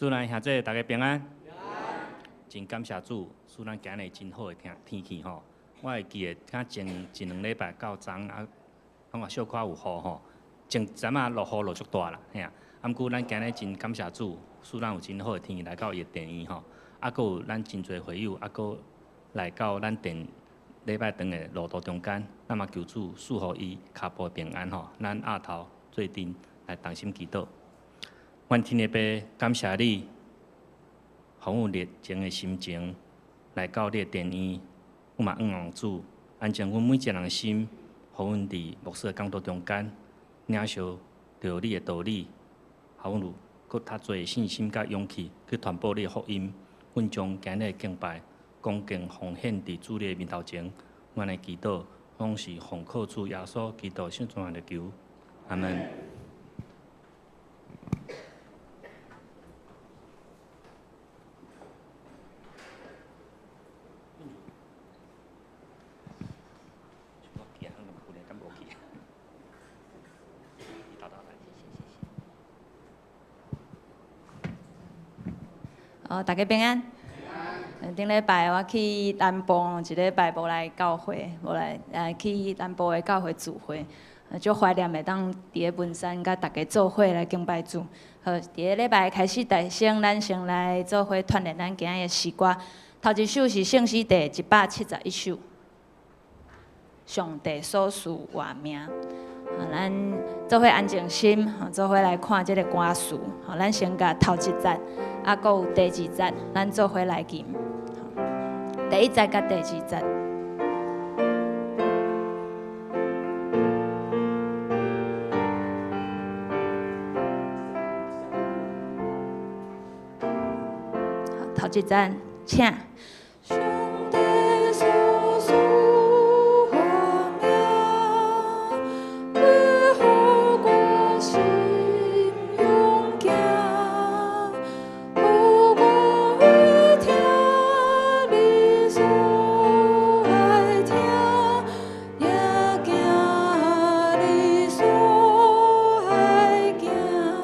祝咱兄弟大家平安。真感谢主，使咱今日真好的天气吼。我会记得，较前一两礼拜到昨啊，感觉小可有雨吼，前阵仔落雨落足大啦，嘿啊。毋过咱今日真感谢主，使咱有真好的天气来到伊的殿院吼。啊，阁有咱真侪会友，啊，阁来到咱殿礼拜堂的路途中间，咱嘛求主赐予伊脚步平安吼。咱额头做阵来同心祈祷。愿天父感谢你，互有热情的心情来到你的殿院，我嘛望主安将阮每一个人的心，互阮伫牧师的讲道中间领受着你的道理，互阮有搁较侪信心甲勇气去传播你的福音。阮将今日的敬拜恭敬奉献伫主你的面头前，阮的祈祷拢是奉靠主耶稣基督圣尊的求，阿门。大家平安。顶礼拜我去南部一礼拜无来教会，无来去南部的教会聚会，足怀念的当伫个文山甲大家做伙来敬拜主。好，伫个礼拜开始，大先咱先来做伙锻炼咱今日的诗歌。头一首是圣诗第171首，上帝所赐活命。咱做伙安静心，做伙来看即个歌词。咱先甲头一节，啊，阁有第二节，咱做伙来念。第一节甲第二节。头一节，请。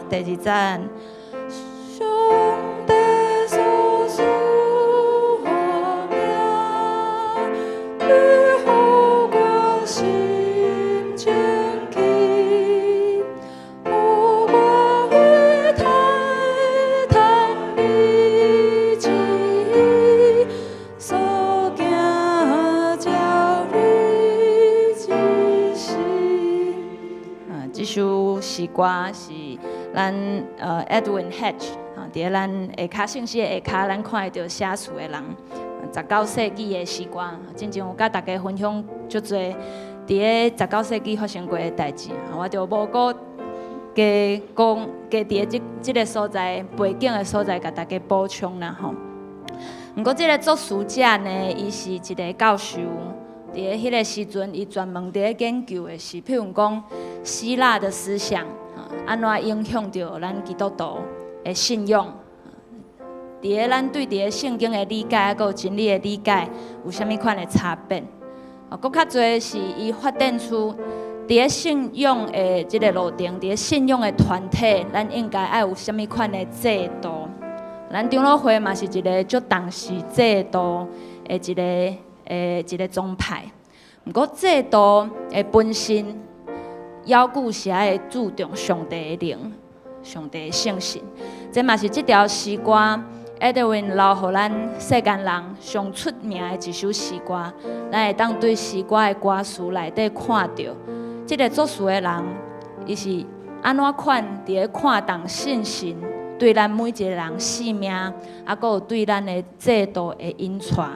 第二站。这首诗歌是咱Edwin Hatch 伫咱下骹信息的下骹，咱看会到写词的人，19世纪的诗歌，真正有甲大家分享足侪伫个19世纪发生过的代志。我就无搁加伫即个所在背景的所在，甲大家补充啦吼。毋过即个作词者呢，伊是一个教授。伫个迄个时阵，伊专门伫个研究的是，譬如讲希腊的思想，安怎影响着咱基督徒的信仰。伫个咱对伫个圣经的理解，还有真理的理解，有啥物款的差别？搁较侪是伊发展出伫个信仰的即个路程，伫个信仰的团体，咱应该爱有啥物款的制度？咱长老会嘛是一个足重视制度的一个宗派，毋过制度的本身，要固是爱注重上帝的灵、上帝的圣性。这嘛是这条诗歌 Edwin 留互咱世间人上出名的一首诗歌。咱会当对诗歌的歌词内底看到，这个作词的人，伊是安怎款伫咧看重信心，对咱每一个人性命，啊，阁有对咱的制度的引带。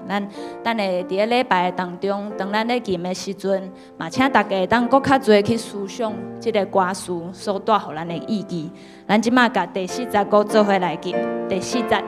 咱等下伫个礼拜当中，当咱咧念的时阵，嘛请大家当搁较侪去思想即个歌词所带互咱的意义。咱即马甲第4节搁做伙来念，第4节。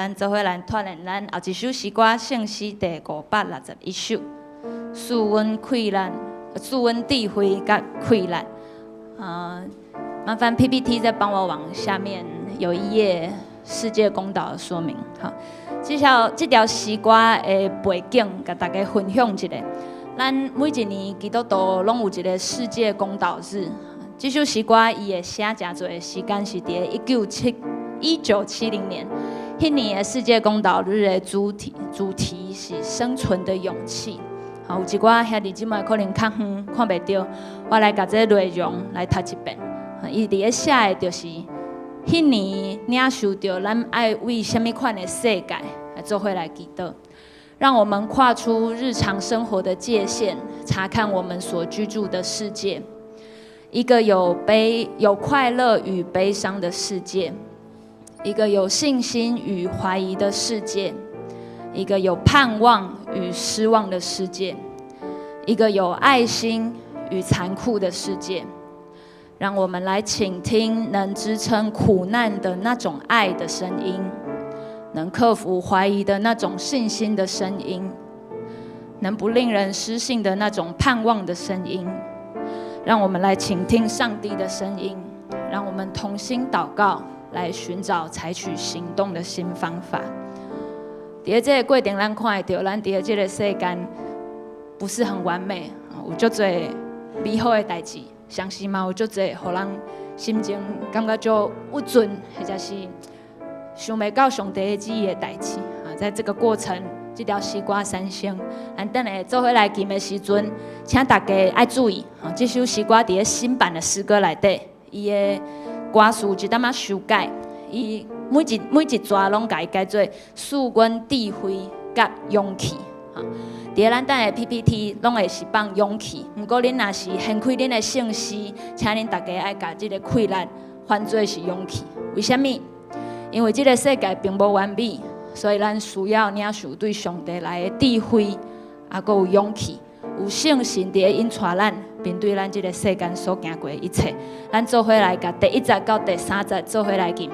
咱做伙来团练咱后一首诗歌圣诗第561首，赐阮溃烂，赐阮智慧甲溃烂。麻烦 PPT 再帮我往下面有一页世界公道的说明。好，这条诗歌的背景，甲大家分享一下。咱每一年基督徒拢有一个世界公道日。这首诗歌伊会写真侪时间是伫1970年，迄年的世界公道日的主题是生存的勇气。好，有一寡兄弟姊妹可能较远看袂到，我来甲这内容来读一遍。伊伫咧写的就是迄年领受到咱爱为什么款的世界来做伙来祈祷，让我们跨出日常生活的界限，查看我们所居住的世界，一个有快乐与悲伤的世界，一个有信心与怀疑的世界，一个有盼望与失望的世界，一个有爱心与残酷的世界。让我们来倾听能支撑苦难的那种爱的声音，能克服怀疑的那种信心的声音，能不令人失信的那种盼望的声音。让我们来倾听上帝的声音，让我们同心祷告，来寻找采取行动的新方法。在这个过程，咱看得到，咱在这个世间不是很完美，有足多美好的代志。相信嘛有足侪，互人心情感觉足不准，或者是想袂到上帝的旨意的代志。在这个过程，这条诗歌产生，咱等下做伙来吟的时阵，请大家爱注意，这首诗歌伫新版的诗歌内底，伊的歌词一点仔修改，伊每一段拢甲伊改做赐阮智慧甲勇气。伫咱等下 PPT 拢会是放勇气，不过恁若是掀开恁的圣诗，请恁大家爱甲这个困难换做是勇气。为什么？因为这个世界并无完美，所以咱需要领受对上帝来的智慧，也阁有勇气，有信心伫引带咱面对咱这个世间所行过的一切。咱做伙来甲第1节到第3节做伙来吟。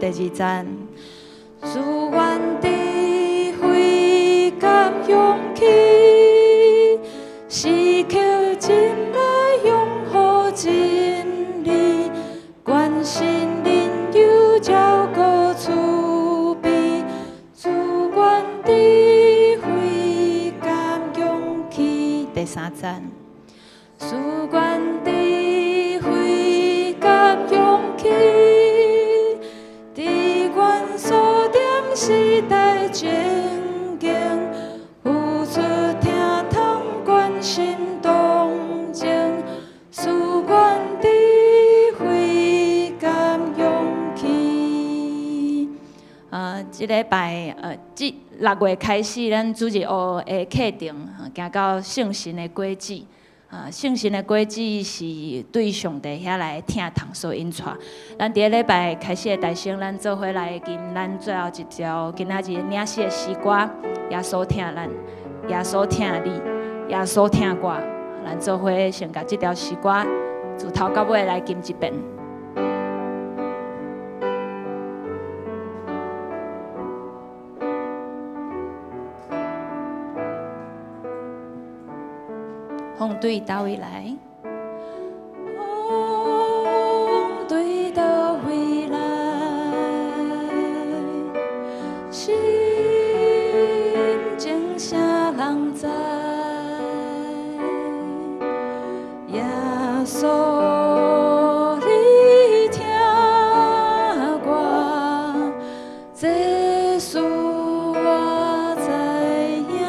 第2站，赐阮智慧甲勇气，时刻进来拥护真理，关心人有照顾慈悲，赐阮智慧甲勇气。第3站，赐阮智慧甲勇气。时代前景，付出疼痛关心同情，赐阮智慧甲勇气。这礼拜这6月开始，咱主日学的课程行到圣神的轨迹。圣神的轨迹是对上帝遐来听堂所引带。咱伫礼拜开始的大声，咱做伙来吟咱最后一条今仔日领诗的诗歌。耶稣听咱，耶稣听你，耶稣听我。咱做伙先甲这条诗歌自头到尾来吟一遍。风对倒位来，风对倒位来，心情啥人知？耶稣你听我，这事我知影。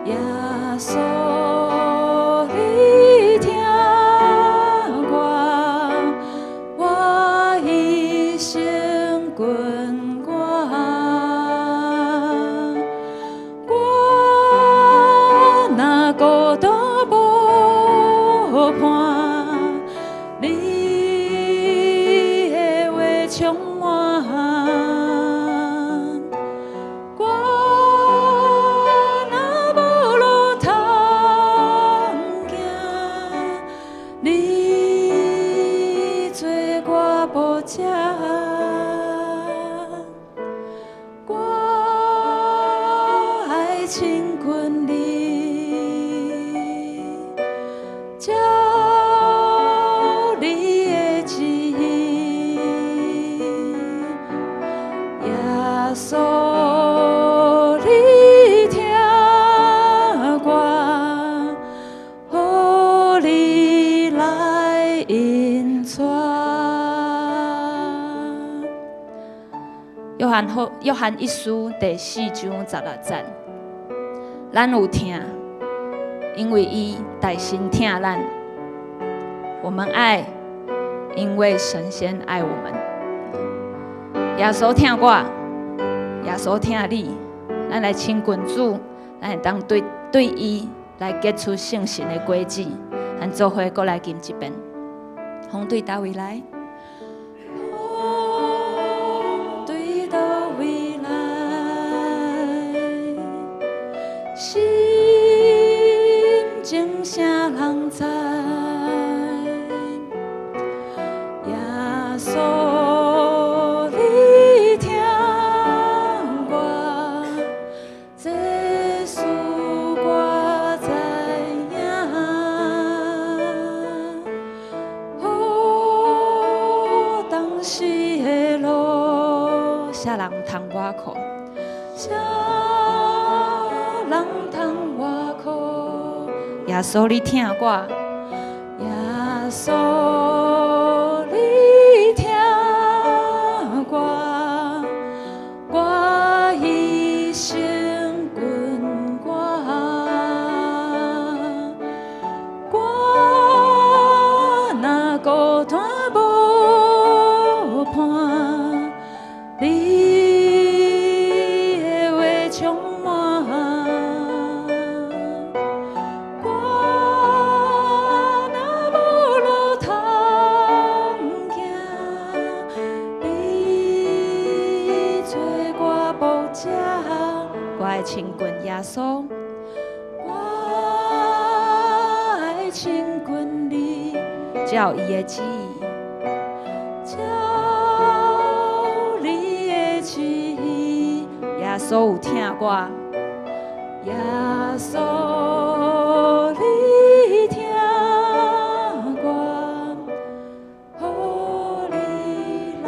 耶稣，你听我一生滚我若孤单无伴，你的话充满。亲近你，照你的旨意，耶稣，你听我，予你来引带。约翰一书第4章16节。咱有听，因为伊带心听咱；我们爱，因为神先爱我们。耶稣听我，耶稣听你，咱来亲近主，咱会当对伊来结出圣神的果子，咱做伙过来吟一遍。风对倒位来？对倒位来？心情啥人知？耶稣，你听我，这事我知影。当时的路，啥人通我靠？人通我靠，耶稣你听我，耶稣你听我，我一生滚我若孤单无伴，你的话充满。我爱亲近耶稣，我爱亲近你，照伊的旨意，照你的旨意，耶稣有听我，耶稣你听我，予你来。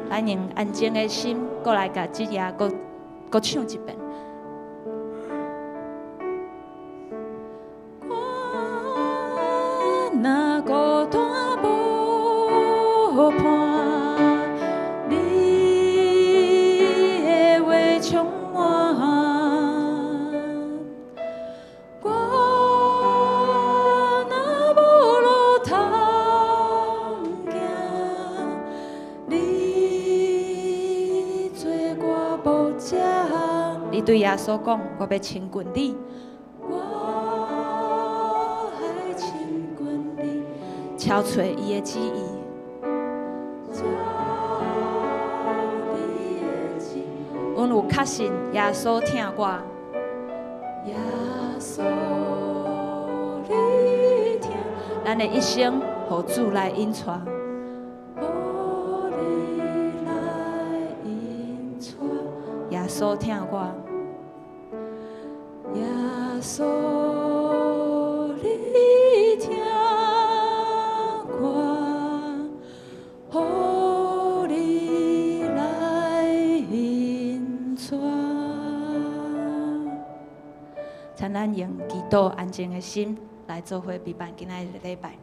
咱用安静的心，过来甲这夜搁唱一遍。我若孤单无伴，你的话充满。我若无路通行，你做我无遮。你对耶稣讲，我要亲近你，我爱亲近你，敲找伊的旨意，照你的旨意。阮有确信耶稣听我，耶稣你听，咱的一生互主来引带。耶稣听我，耶稣你听我，予你来引带。请咱用祈祷安静的心来做伙陪伴今仔日的礼拜。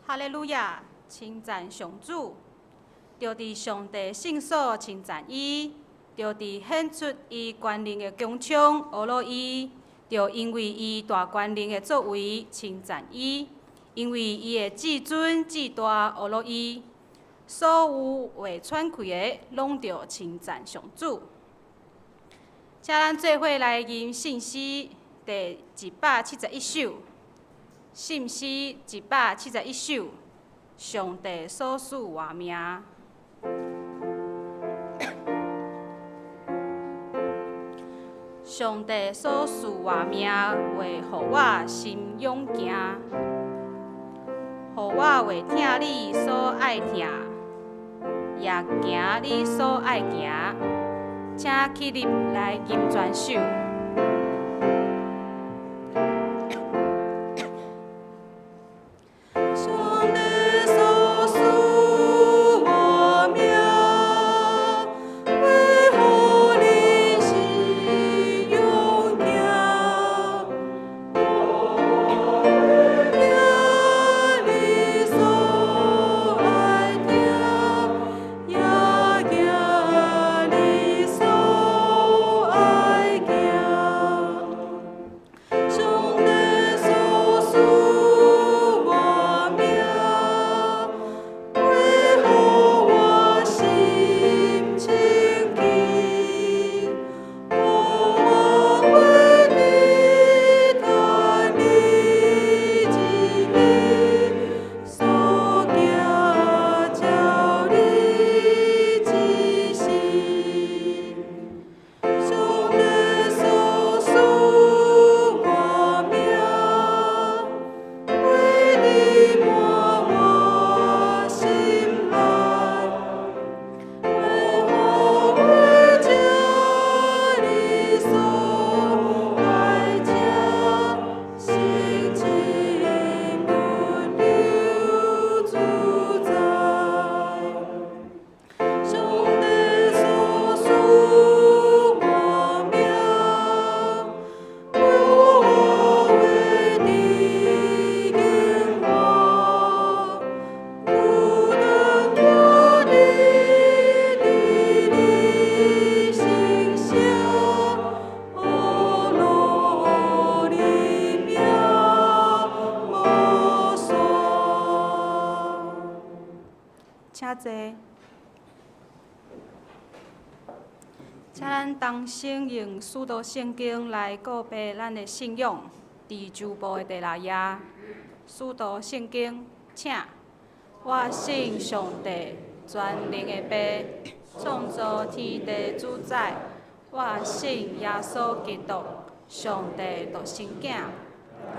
哈利路亚，称赞上主，着伫上帝圣所称赞伊，着伫显出伊权能的强枪学罗伊，着因为伊大权能的作为称赞伊，因为伊的至尊至大学罗伊，所有话喘气的拢着称赞上主。请咱做伙来吟信诗第171首。信诗171首，上帝所赐活命。上帝所赐活命，为互我心勇行，互我袂听你所爱听，也行你所爱行。请起立来吟全首。请坐。请咱同心用使徒圣经来告白咱的信仰。伫周报的第6页，使徒圣经，请。我信上帝，全能的爸，创造天地主宰。我信耶稣基督，上帝独生囝，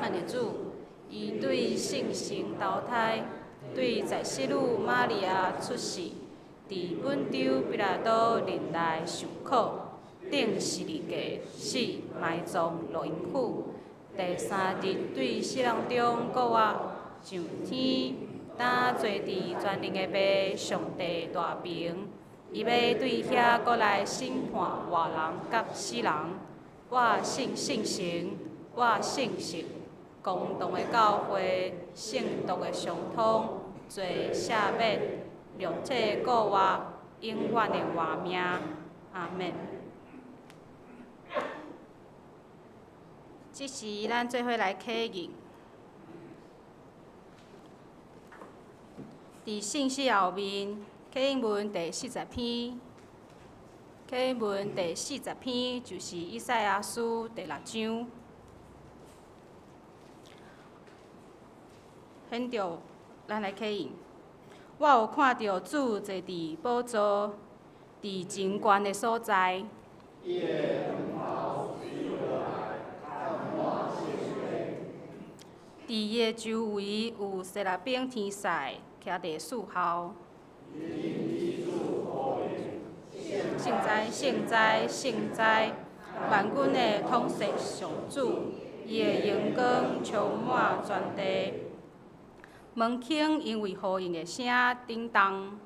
咱的主，伊对圣神投胎。对在世女玛利亚出世，伫本州彼拉多任内受苦，顶14日死，埋葬落阴府。第3日对死人中复活，上天，当坐伫全能的爸上帝大屏，伊要对遐过来审判活人甲死人。我信圣神，我信神。共同的教会，圣道的相通，罪赦免，肉体固活，永远的活命。阿免。即时咱做伙来启应。伫信息后面，启应文第40篇。启应文第40篇就是以赛亚书第6章。显着，咱来启应。我有看到主坐伫宝座，伫真悬的所在。伫伊的周围有西拉兵天使，徛伫树后。圣哉，圣哉，圣哉！万军的统摄上主，伊的荣光充满全地。门槛因为呼应的声叮当。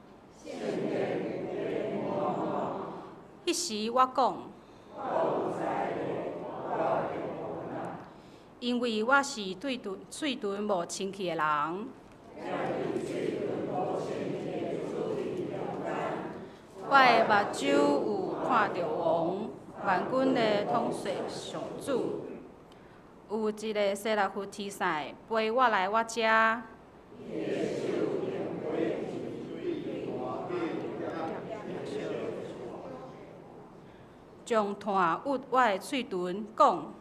迄时我讲，因为我是嘴唇无清气的人，我的目睭有看到王，万军的统帅上主。有一个西拉夫天使陪我来我遮。将炭捂我的喙唇，讲：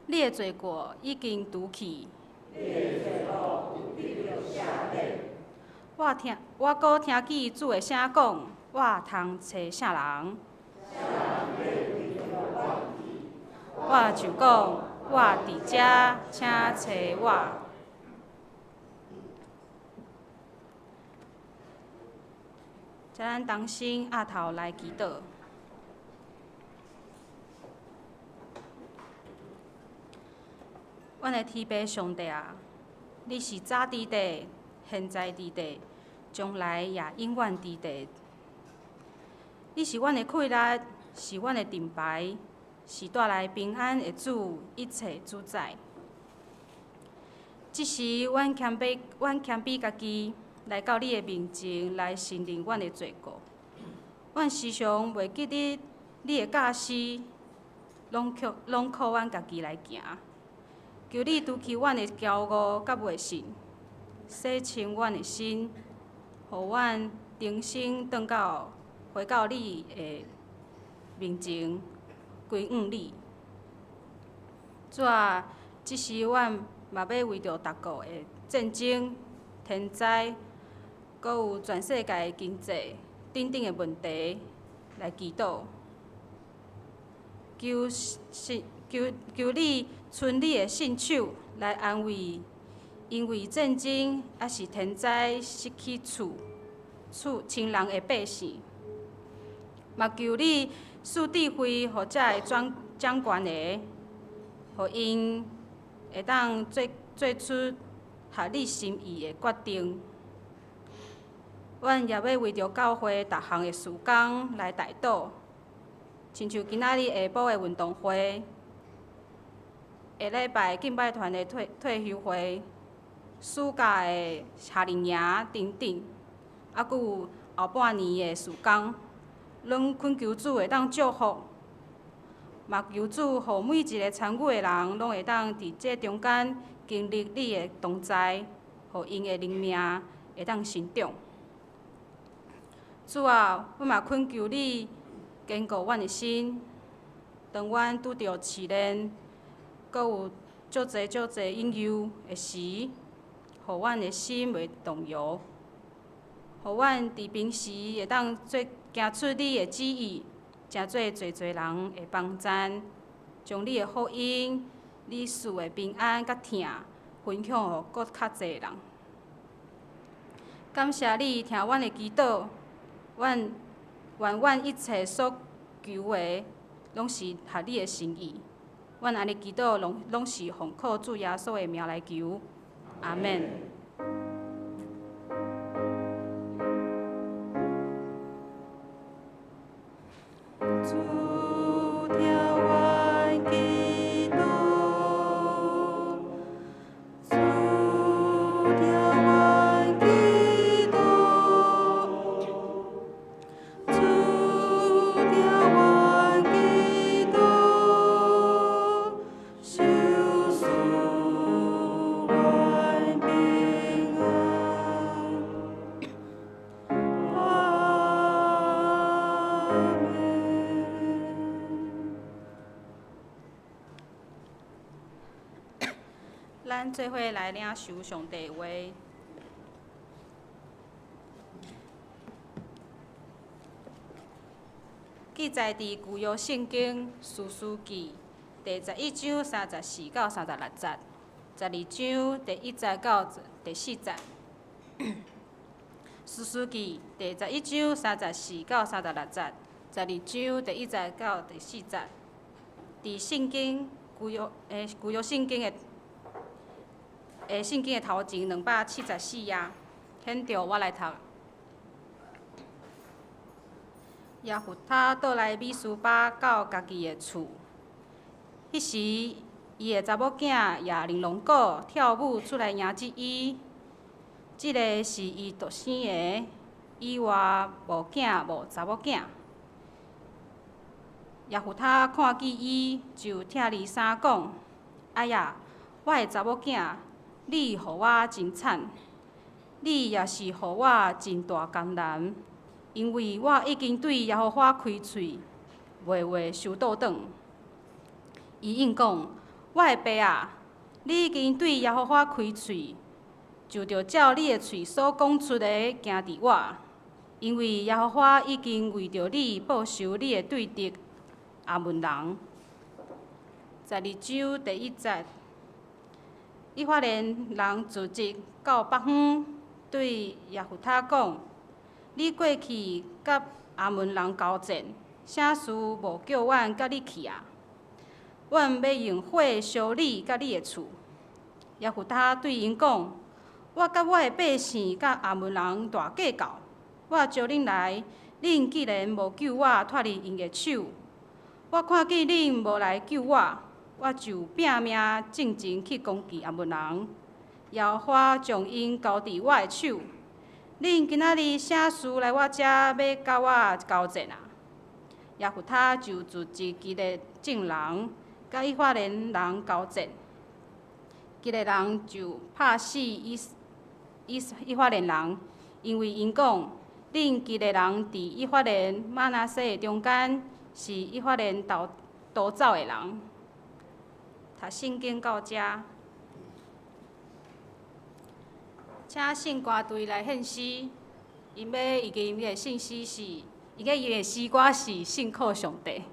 你的罪过已经除去。我搁听见主的声讲，我通找啥人？我就讲，我伫遮，请找我。请咱同心压头来祈祷。阮的天父上帝啊，你是早伫地，现在伫地，将来也永远伫地。你是阮的气力，是阮的盾牌，是带来平安的主，一切主宰。即时，阮谦卑家己，来到你的面前，来承认阮的罪过。阮时常袂记得你的教示，拢靠阮家己来行。求你除去阮的骄傲甲袂信，洗清阮的心，互阮重新回到你的面前，归向你。主啊，即时阮嘛要为着逐国的战争、天灾，阁有全世界的经济等等的问题来祈祷，求你伸你的信手来安慰，因为战争还是天灾失去亲人的百姓。嘛求你赐智慧，互遮的掌权的，互因会当做出合你心意的决定。阮也要为着教会逐项的事工来代祷，亲像今仔日下晡的运动会，下礼拜敬拜团的退休会，暑假的夏令营等等，还佫有后半年的事工，拢恳求主会当祝福，嘛求主，互每一个参与的人拢会当伫这中间经历你的同在，互因的灵命会当成长。主啊，阮嘛恳求你坚固阮的心，当阮拄着试炼，阁有足侪引诱的时，互阮的心袂动摇，互阮伫平时会当行出你的旨意，诚做侪人的帮赞，将你的福音、你赐的平安甲疼分享互搁较侪人。感谢你听阮的祈祷。愿阮一切所求的，拢是合你的心意。阮安尼祈祷，拢是奉靠主耶稣的名来求，阿免。咱做伙来领受上帝的话。记载伫旧约圣经士师记第11章34到36节，12章第1节到第4节。士师记第11章34到36节，12章第1节到第4节。伫圣经旧约圣经的头前274页，显着我来读。耶弗他倒来米斯巴到家己的厝，迄时伊的查某囝也玲珑果跳舞出来赢即伊。即个是伊独生的，以外无囝无查某囝。耶夫他看见伊，就疼里三讲：哎呀，我的查某囝，你互我真惨，你也是互我真大艰难，因为我已经对耶和华开喙，袂话收倒转。伊应讲：我的爸啊，你已经对耶和华开喙，就着照你的喙所讲出的行伫我，因为耶和华已经为着你报仇你的对敌亚扪人。12章第1节，以法莲人自集到北方，对耶夫他讲：你过去甲亚扪人交战，啥事无叫阮甲你去啊？阮要用火烧你甲你的厝。耶夫他对因讲：我甲我的百姓甲亚扪人大计较，我招恁来，恁既然无救我脱离因的手，我看见恁无来救我，我就拼命进前去攻击亚扪人，耶和华将因交伫我的手。恁今仔日啥事来我遮要甲我交战啊？耶夫他就自集基列众人，甲以法莲人交战。基列人就拍死以法莲人，因为因讲：恁基列人伫以法莲、玛拿西的中间，是以法莲逃走的人。读圣经到遮，请圣歌队来献诗。因要伊个信息是，伊个诗歌是信靠上帝。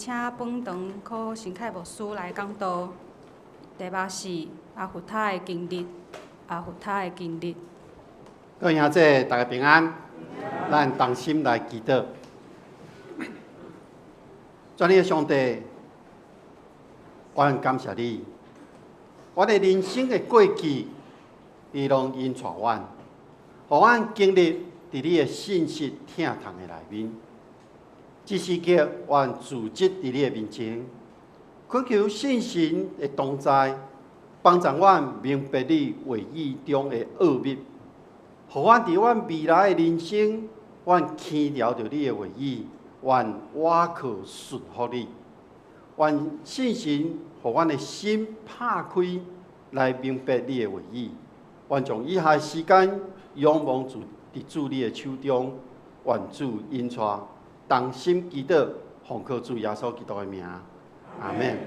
请本堂靠神凯牧师来讲道。题目是阿佛他的经历，阿佛他的经历。各位兄弟，大家平安。咱同心来祈祷。全能的上帝，我很感谢你，我的人生的过去，你拢引带我，互我经历伫你的信息疼痛的内面。这时刻，我自责伫你的面前，恳求圣神的同在，帮助我明白你话语中的奥秘，互我伫我未来的人生，我牵了着你的话语，我靠顺服你，我圣神互我的心拍开，来明白你的话语。我将以下的时间仰望伫主你的手中，愿主引带，同心祈祷，奉靠主耶稣基督的名，阿门。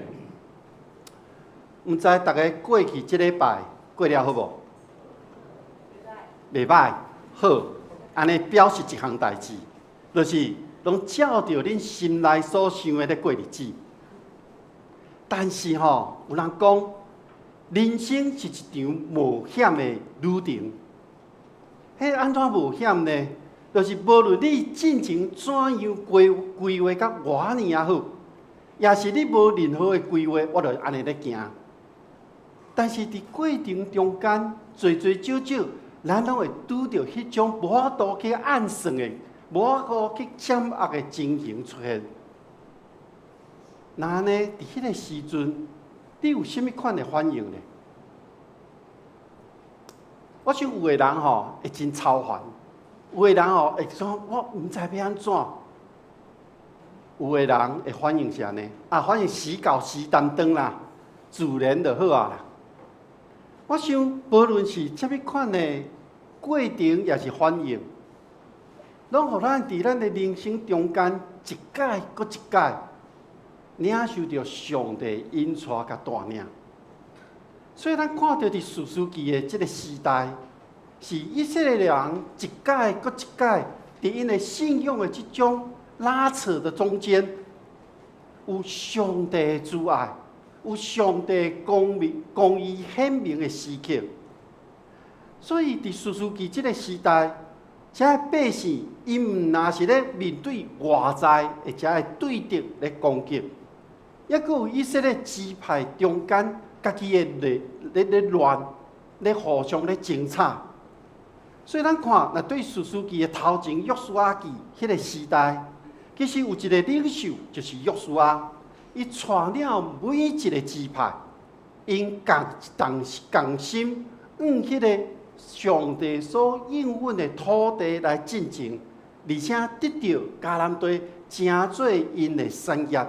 毋知大家过去这礼拜过了好无？袂歹，好，安尼表示一项代志，就是拢照着恁心内所想的咧过日子。但是吼，有人讲，人生是一场冒险的旅程。迄安怎冒险呢？就是无论你进前怎样规划到偌年也好，也是你无任何的规划，我就安尼咧行。但是伫过程中间，少少，咱拢会拄着迄种无法度去暗算的、无法度去掌握的情形出现。那呢，伫迄个时阵，你有甚物款的反应呢？我想有个人吼会真操烦，有个人吼会说我毋知要安怎。有个人会反应是安尼，反正时到时担当啦，自然就好啊啦。我想，无论是甚物款的过程，也是反应，拢互咱伫咱的人生中间一届搁一届，领受着上帝引带甲带领。所以，咱看到伫士师记的这个时代，是以色列人一届搁一届，伫因的信仰的这种拉扯的中间，有上帝的阻碍。有上帝公义显明的时刻，所以伫士师记这个时代，这百姓因毋若是咧面对外在或者的对敌咧攻击，抑阁有以色列支派中间家己的咧乱，咧互相咧争吵。所以咱看，若对士师记的头前约书亚记迄个时代，其实有一个领袖就是约书亚。伊带了每一个支派，因共心往迄个上帝所应允的土地来进前，而且得到迦南地成做因的产业。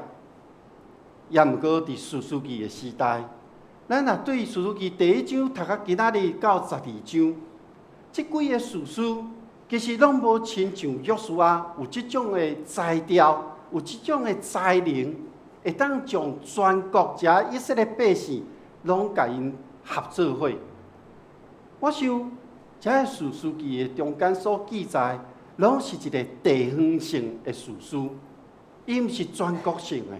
也毋过伫士师记的时代，咱若对士师记第1章读到今仔日到12章，即几个士师其实拢无亲像约书亚有即种的才调，有即种的才能。会当将全国遮以色列百姓拢甲因合作伙。我想，遮个士师记的中间所记载，拢是一个地方性的士师，伊毋是全国性的。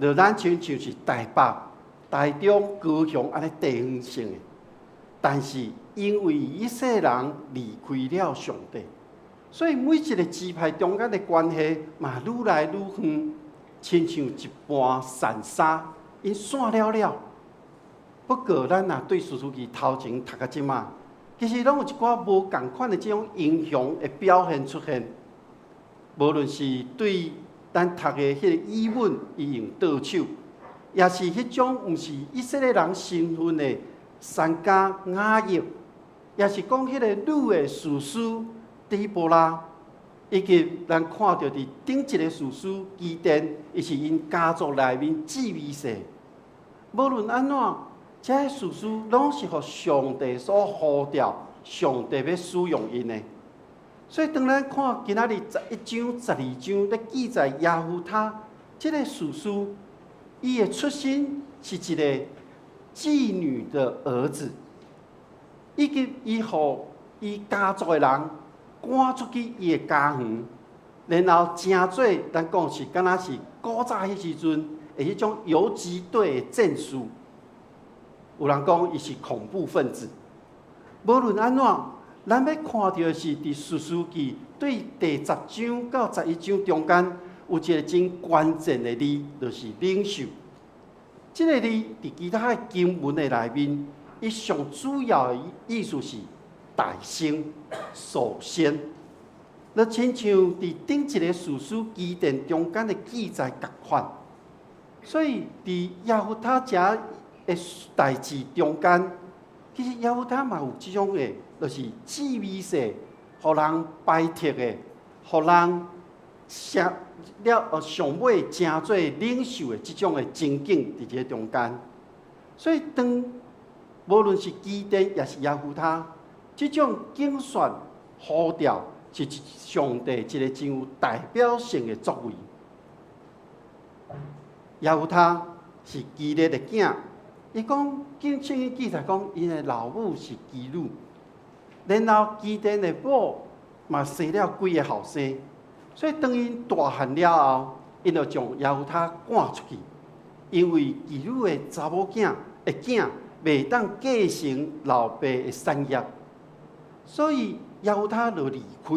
就咱亲像是台北、台中、高雄安尼地方性的。但是因为以色列人离开了上帝，所以每一个支派中间的关系嘛愈来愈远。亲像一盘散沙，因散了了。不过，咱若对士师记头前读到即马，其实拢有一寡无共款的这种影响的表现出现。无论是对咱读的迄个语文，伊用倒手，也是迄种毋是以色列人身份的三家雅业，也是讲迄个女的士师底波拉。以及咱看到伫顶一个士师基甸，伊是因家族内面姊妹姓。无论安怎，这些士师拢是互上帝所呼召，上帝要使用因的。所以当咱看今仔日11章、12章咧记载亚夫他这个士师，伊的出身是一个妓女的儿子，以及伊互伊家族的人赶出去伊的家园，然后真做咱讲是敢若是古早迄时阵的迄种游击队的战士，有人讲伊是恐怖分子。无论安怎，咱要看到的是伫士师记对第10章到11章中间有一个真关键的字，就是领袖。这个字伫其他的经文的内面，伊上主要的意思是大先、首先。那亲像伫顶一个士师记典中间的记载共款，所以伫耶夫他遮的代志中间，其实耶夫他嘛有即种的，就是智慧式，互人排斥的，互人上尾成做领袖的即种的情景伫这中间。所以当无论是基甸也是耶夫他，即种竞选呼召。是上帝一个真有代表性的作为。耶夫他是基列的囝，伊讲圣经记载讲，因的老母是基路，然后基甸的母嘛生了几个后生，所以当因大汉了后，因就将耶夫他赶出去，因为基路的查某囝袂当继承老爸的产业，所以耶夫他就离开，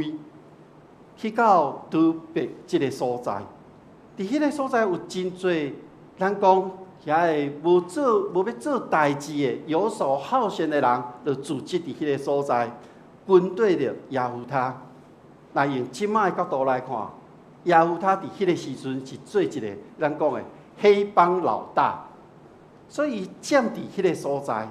去到都别这个所在。伫迄个所在有真侪，咱讲遐个无要做代志的、游手好闲的人，就组织伫迄个所在，军队着耶夫他。那用即摆的角度来看，耶夫他伫迄个时阵是做一个咱讲的黑帮老大，所以伊占伫迄个所在。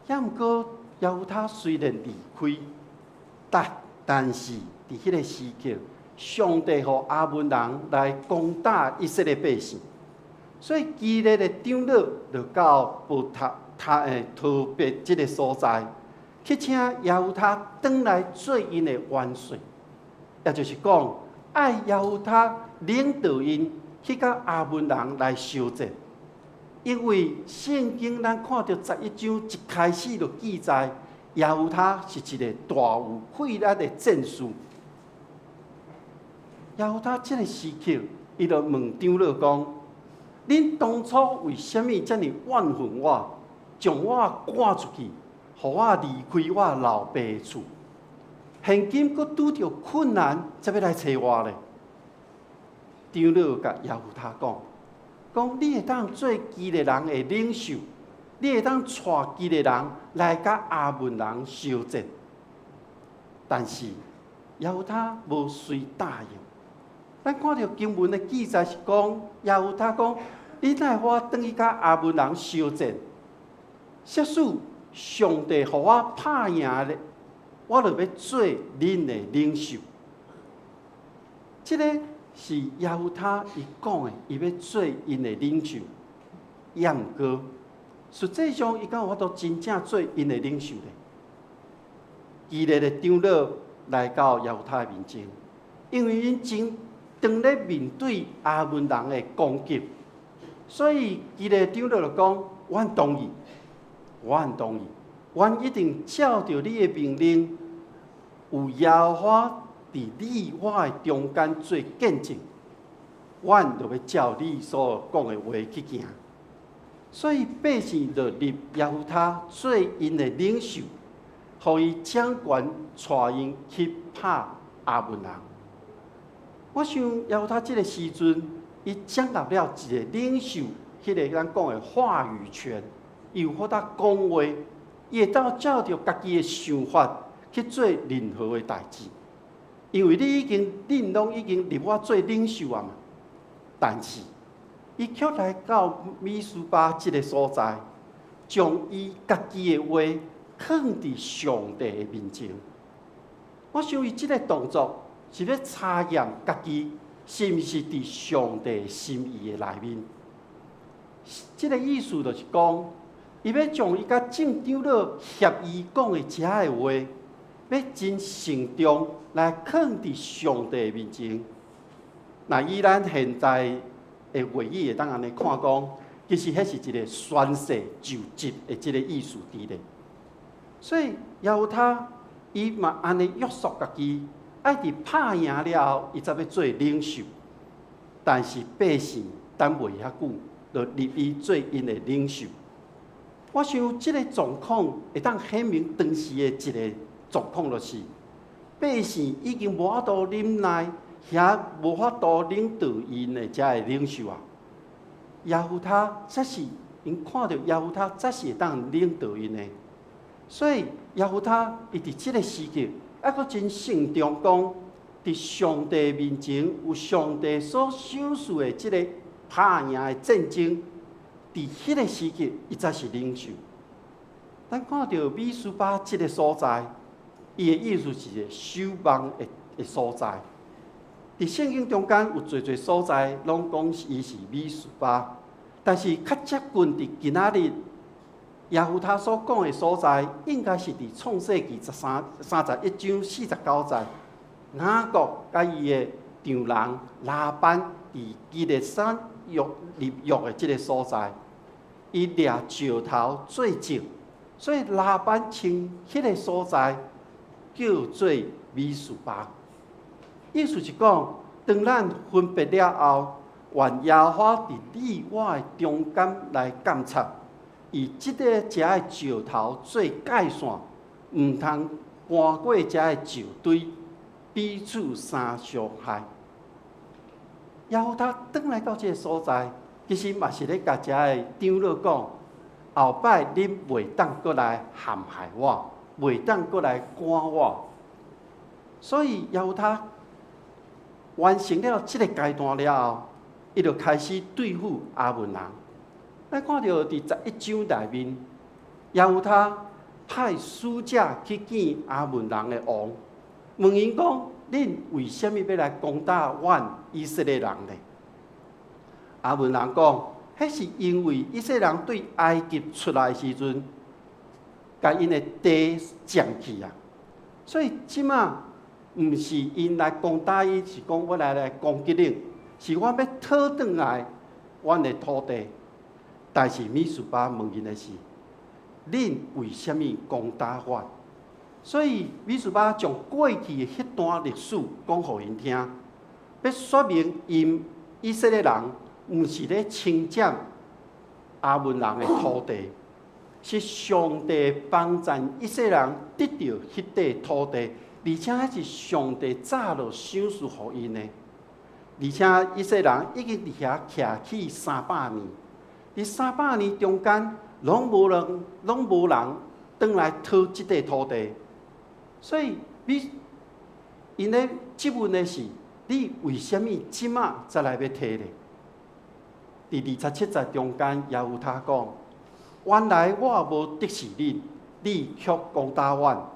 也毋过耶夫他虽然离开，但是伫迄个时刻，上帝互亚捫人来攻打以色列百姓，所以基列的长老就到特别即个所在，去请耶夫他转来做因的元帅，也就是讲，爱耶夫他领导因去甲亚捫人来相战。因为圣经咱看到11章一开始就记载，耶夫他是一个大有慧力的战士。耶夫他这个时刻，伊就问长老讲：恁当初为什么这么怨恨我，将我赶出去，互我离开我老爸的厝？现今佫拄着困难，才要来找我咧？长老甲耶夫他讲你会当做基列人的领袖，你会当带基列人来甲亚捫人相战。但是耶夫他无随答应。咱看到经文的记载是讲，耶夫他讲：你哪会我转去甲亚捫人相战？即使上帝互我拍赢咧，我就要做恁的领袖。这个是耶夫他伊讲的，伊要做因的领袖。也毋过，实际上伊敢有法度真正做因的领袖咧？基列的长老来到耶夫他的面前，因为因真当咧面对亚捫人的攻击，所以基列长老就讲：阮同意，阮一定照着你的命令，有耶和华伫你我的中间做见证，阮就要照你所讲的话去行。所以百姓就立耶夫他做因的领袖，互伊掌权，带因去拍亚捫人。我想耶夫他这个时阵，伊掌握了一个领袖，迄个咱讲的话语权，伊有法度讲话，伊会当照着家己的想法去做任何的代志。因为恁拢已经立我做领袖啊嘛，但是伊却来到米斯巴这个所在，将伊家己的话放伫上帝的面前。我想伊这个动作是要查验家己是毋是伫上帝心意的内面。这个意思就是讲，伊要将伊甲正长老协议讲的遮的话，要真慎重来放伫上帝的面前。那以咱现在的话语会当安尼看讲，其实迄是一个宣誓就职的这个意思伫咧。所以耶夫他伊嘛安尼约束家己，爱伫拍赢了后，伊才要做领袖。但是百姓等袂遐久，就立伊做因的领袖。我想，即个状况会当显明当时的一个状况，就是百姓已经无法度忍耐，遐无法度领导因的遮个领袖啊。耶夫他才是因看到耶夫他才是会当领导因的，所以耶夫他伊伫即个时刻，还佫真慎重讲，伫上帝面前有上帝所赏赐的即个拍赢的战争。伫迄个时刻，伊才是领袖。咱看到米斯巴即个所在，伊的意思是一个守望的所在。伫圣经中间有侪所在，拢讲伊是米斯巴，但是较接近伫今仔日耶夫他所讲的所在，应该是伫创世纪31章49节，雅各甲伊的丈人拉班伫基列山立约的即个所在。伊掠石头做证，所以拉班称迄个所在叫做米斯巴。意思是讲，当咱分别了后，愿耶和华伫你我的中间来监察，以即个遮的石头做界线，毋通搬过遮的石堆，彼此相伤害。耶和华转来到即个所在。其实嘛是咧甲遮个长老讲，后摆恁袂当过来陷害我，袂当过来赶我。所以要他完成了这个阶段了后，伊就开始对付阿文人。咱看到伫11章内面，要他派使者去见阿文人的王，问因讲：恁为什么要来攻打阮以色列人呢？阿文人讲，迄是因为以色列人对埃及出来的时阵，甲因的地占去啊，所以即马毋是因来攻打伊，是讲我来攻击恁，是我要讨转来阮的土地。但是米斯巴问因的是，恁为什么攻打我？所以米斯巴将过去的迄段历史讲互因听，要说明因以色列人。毋是咧侵占阿文人的土地，是上帝帮助以色列人得到迄块土地，而且迄是上帝早就赏赐互因的。而且以色列人已经伫遐徛起300年，伫300年中间，拢无人转来讨即块土地。所以因咧质问的是：你为什么即马才来要摕呢？伫27节中间，耶和他讲：原来我无得势恁，你却攻打阮，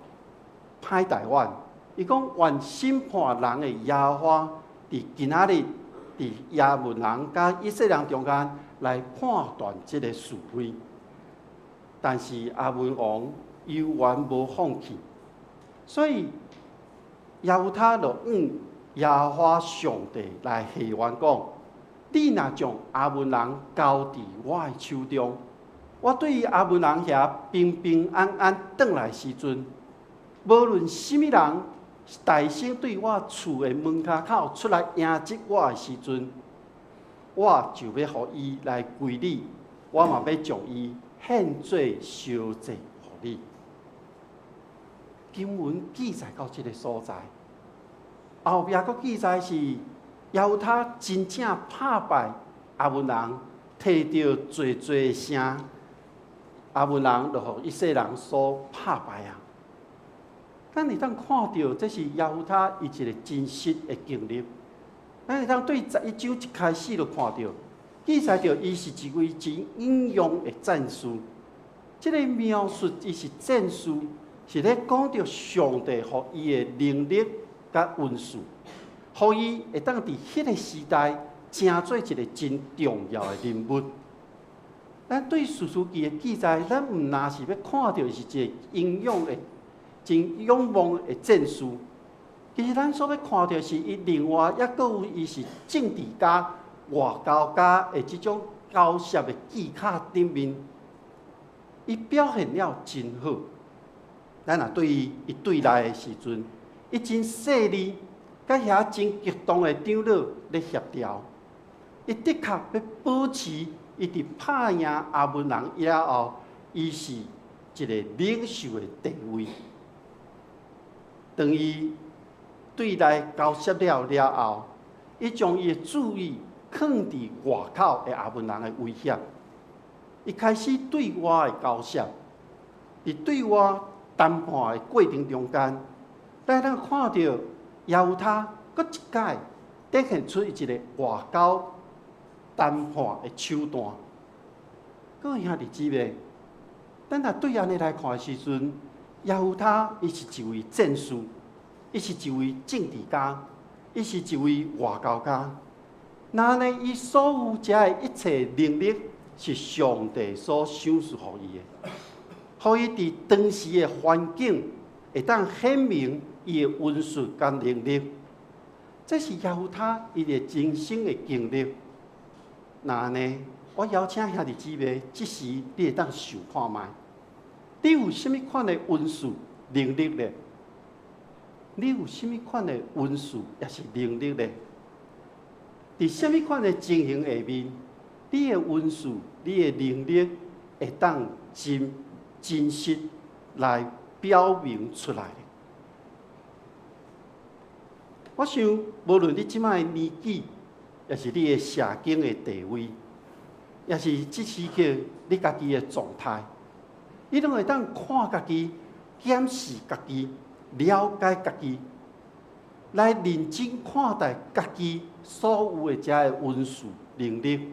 歹待阮。伊讲：愿审判人的耶和华，伫今仔日，伫亚文人甲以色列人中间来判断即个是非。但是亚文王犹原无放弃，所以耶和他就耶和华上帝来下愿讲。你若将阿文人交伫我的手中，我对于阿文人遐平平安安转来时阵，无论什么人大声对我厝的门骹口出来迎接我的时阵，我就要互伊来归你，我嘛要将伊献做烧祭互你。经文记载到这个所在，后壁佫记载是。要他真正拍败阿文人，摕到最声，阿文人就互以色列人所拍败啊！咱会当看到，这是耶和华伊一个真实的经历。咱会当对11章一开始就看到，记载着伊是一位真英勇的战士。这个描述伊是战士，是咧讲到上帝互伊的能力甲恩赐。互伊会当伫迄个时代，成做一个真重要的人物。咱对士师记的记载，咱毋那是要看到是一个英勇的、真勇猛的战士。其实咱所要看到是伊另外抑佫有伊是政治家、外交家的即种交涉的技巧顶面，伊表现了真好。咱若对伊对来的时阵，伊真细腻，甲遐真激动的长老咧协调。伊的确要保持伊伫拍赢阿文人以后，伊是一个领袖的地位。当伊对内交涉了后，伊将伊的注意放伫外口的阿文人的威胁。伊开始对外的交涉，伫对外谈判的过程中间，咱看到耶和他搁一届展现出一个外交谈判的手段。各位兄弟姊妹，咱若对安尼来看的时阵，耶和他伊是一位战士，伊是一位政治家，伊是一位外交家。那呢，伊所有遮的一切能力，是上帝所赏赐予伊的，互伊伫当时的环境会当显明伊的温顺甲能力。这是耶和他伊的人生的经历。那呢，我邀请兄弟姊妹，即时你会当想看卖，你有甚物款的温顺能力呢？你有甚物款的温顺也是能力呢？伫甚物款的情形下面，你的温顺、你的能力会当真实来表明出来。我想，无论你即摆的年纪，也是你的社经的地位，也是即时刻你家己的状态，你拢会当看家己、检视家己、了解家己，来认真看待家己所有的遮的温顺能力。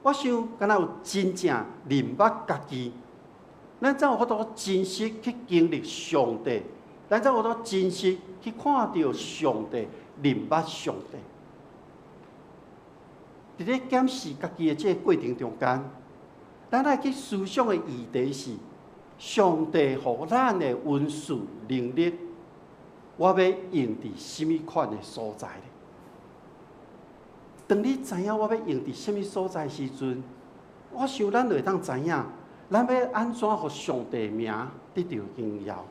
我想，敢若有真正认捌家己，咱才有法度真实去经历上帝，咱才有法度真实去看到上帝、认捌上帝。伫咧检视家己的这个过程中间，咱爱去思想的议题是：上帝予咱的温顺能力，我要用伫什么款的所在咧？当你知影我要用伫什么所在时阵，我想咱就会当知影，咱要安怎互上帝名得到荣耀。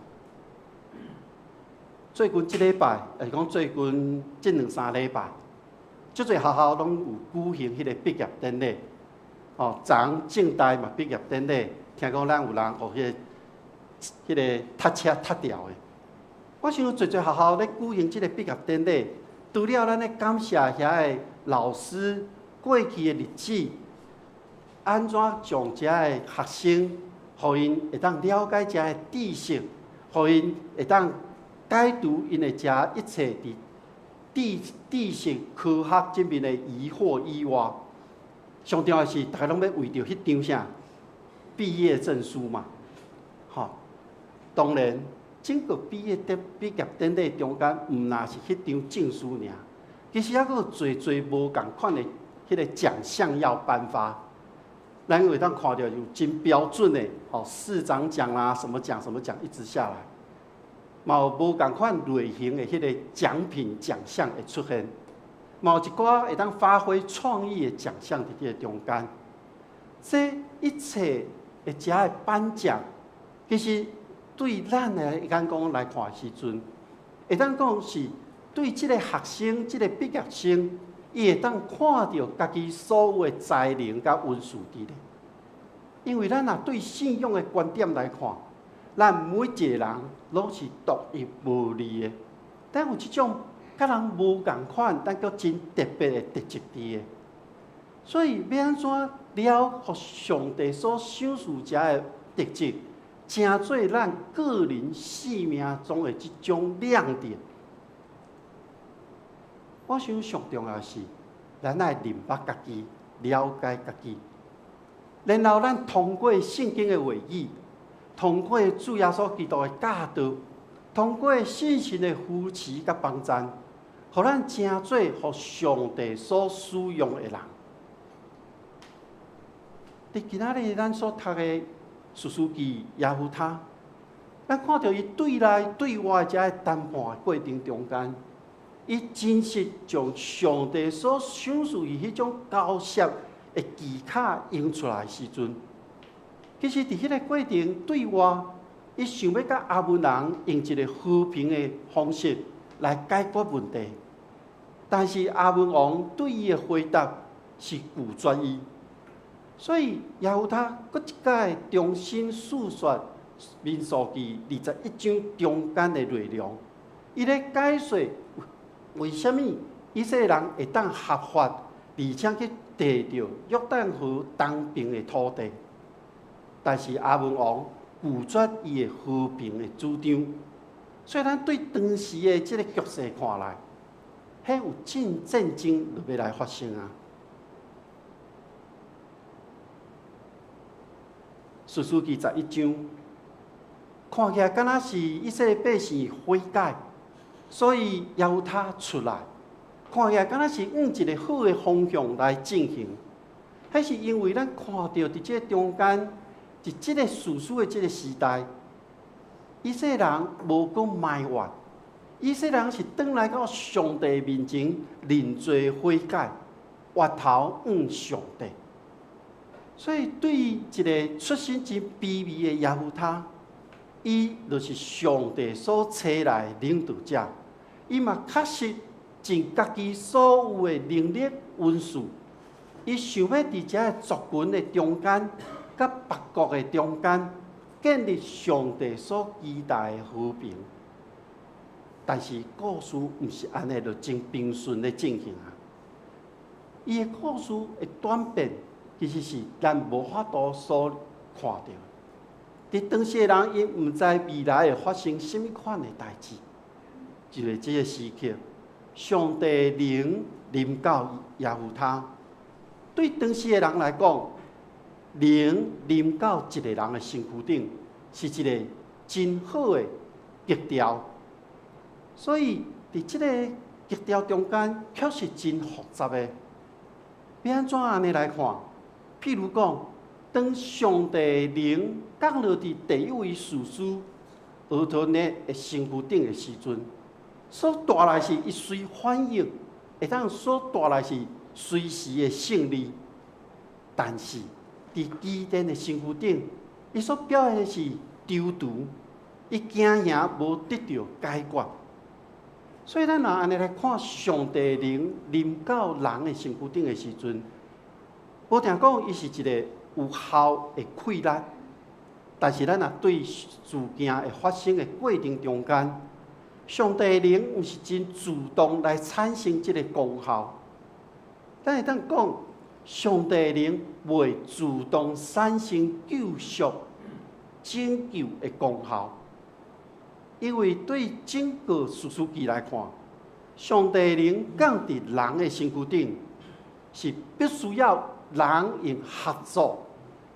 最近即礼拜，是讲最近即2-3礼拜，足侪学校拢有举行迄个毕业典礼。哦，昨正大嘛毕业典礼，听讲咱有人互迄个读册读掉的。我想侪侪学校咧举行即个毕业典礼，除了咱咧感谢遐个老师过去的日子，安怎将遮个学生，互因会当了解遮个知识，互因会当解除因的遮一切伫知识科学这面的疑惑以外，上重要的是，大家拢要为着迄张啥毕业证书嘛，吼。当然，整个毕业典礼中间，毋那是迄张证书尔，其实还佫有侪无共款的迄个奖项要颁发。咱会当看到有真标准的，吼市长奖啦，什么奖一直下来，嘛有无共款类型的迄个奖品奖项会出现。嘛有一寡会当发挥创意的奖项伫迄个中间，这一切的遮个颁奖，其实对咱的眼光来看的时阵，会当讲是对即个学生、即个毕业生，伊会当看到家己所有的才能甲温顺伫咧。因为咱若对信仰的观点来看，咱每一个人拢是独一无二的，但有即种甲人无共款，但佫真特别的特质伫的。所以要安怎了互上帝所赏赐遮的特质，成做咱个人生命中的即种亮点。我想上重要的是，咱爱认捌家己，了解家己，然后咱通过圣经的话语，通过主耶稣基督的教导，通过信心的扶持甲帮助，互咱成做互上帝所使用的人。伫今仔日咱所读的士师记耶夫他，咱看到伊对内对外遮个谈判的过程中间，伊真实将上帝所赏赐伊迄种交涉的技巧用出来的时阵，其实伫迄个过程对外伊想要甲阿文人用一个和平的方式来解决问题，但是阿文王对伊的回答是拒绝伊，所以耶和他搁一摆重新述说民数记21章中间的内容，伊咧解说为什么以色列人会当合法，而且去摕到约旦河东边的土地，但是阿文王拒绝伊的和平的主张，所以咱对当时的这个局势看来，迄有真战争就要来发生啊！士师记11章，看起来敢若是以色列百姓悔改，所以耶和他出来，看起来敢若是往一个好的方向来进行。迄是因为咱看到伫这中间，伫这个士师的这个时代，以色列人无讲埋怨，以色列人是转来到上帝面前认罪悔改，挖头往上帝。所以对于一个出身真卑微的耶和他，伊就是上帝所找来领导者，伊嘛确实尽家己所有的能力温数，伊想要伫这族群的中间，甲别国的中间，建立上帝所期待的和平。但是故事毋是安尼就真平顺的进行啊！伊的故事的转变，其实是咱无法度所看到。伫当时的人，因毋知未来会发生什么款的代志，就在这个时刻，上帝灵临到耶和他。对当时的人来讲，灵临到一个人的身躯顶，是一个真好的基调。所以伫这个基调中间，确实真复杂的。要安怎安尼来看？譬如讲，当上帝灵降落伫第一位士师俄陀聶的身躯顶的时阵，所带来是一随反应，会当所带来是随时的胜利。但是伫基甸的身躯顶，伊所表现的是丢毒，伊惊赢无得到解决。所以咱若安尼来看上帝灵临到人的身躯顶的时阵，无定讲伊是一个有效的溃烂，但是咱若对事件的发生的过程中间，上帝灵毋是真主动来产生这个功效。咱会当讲，上帝灵未主动产生救赎、拯救的功效。因为对整个士师记来看，上帝灵降伫人的身躯顶，是必须要人用合作、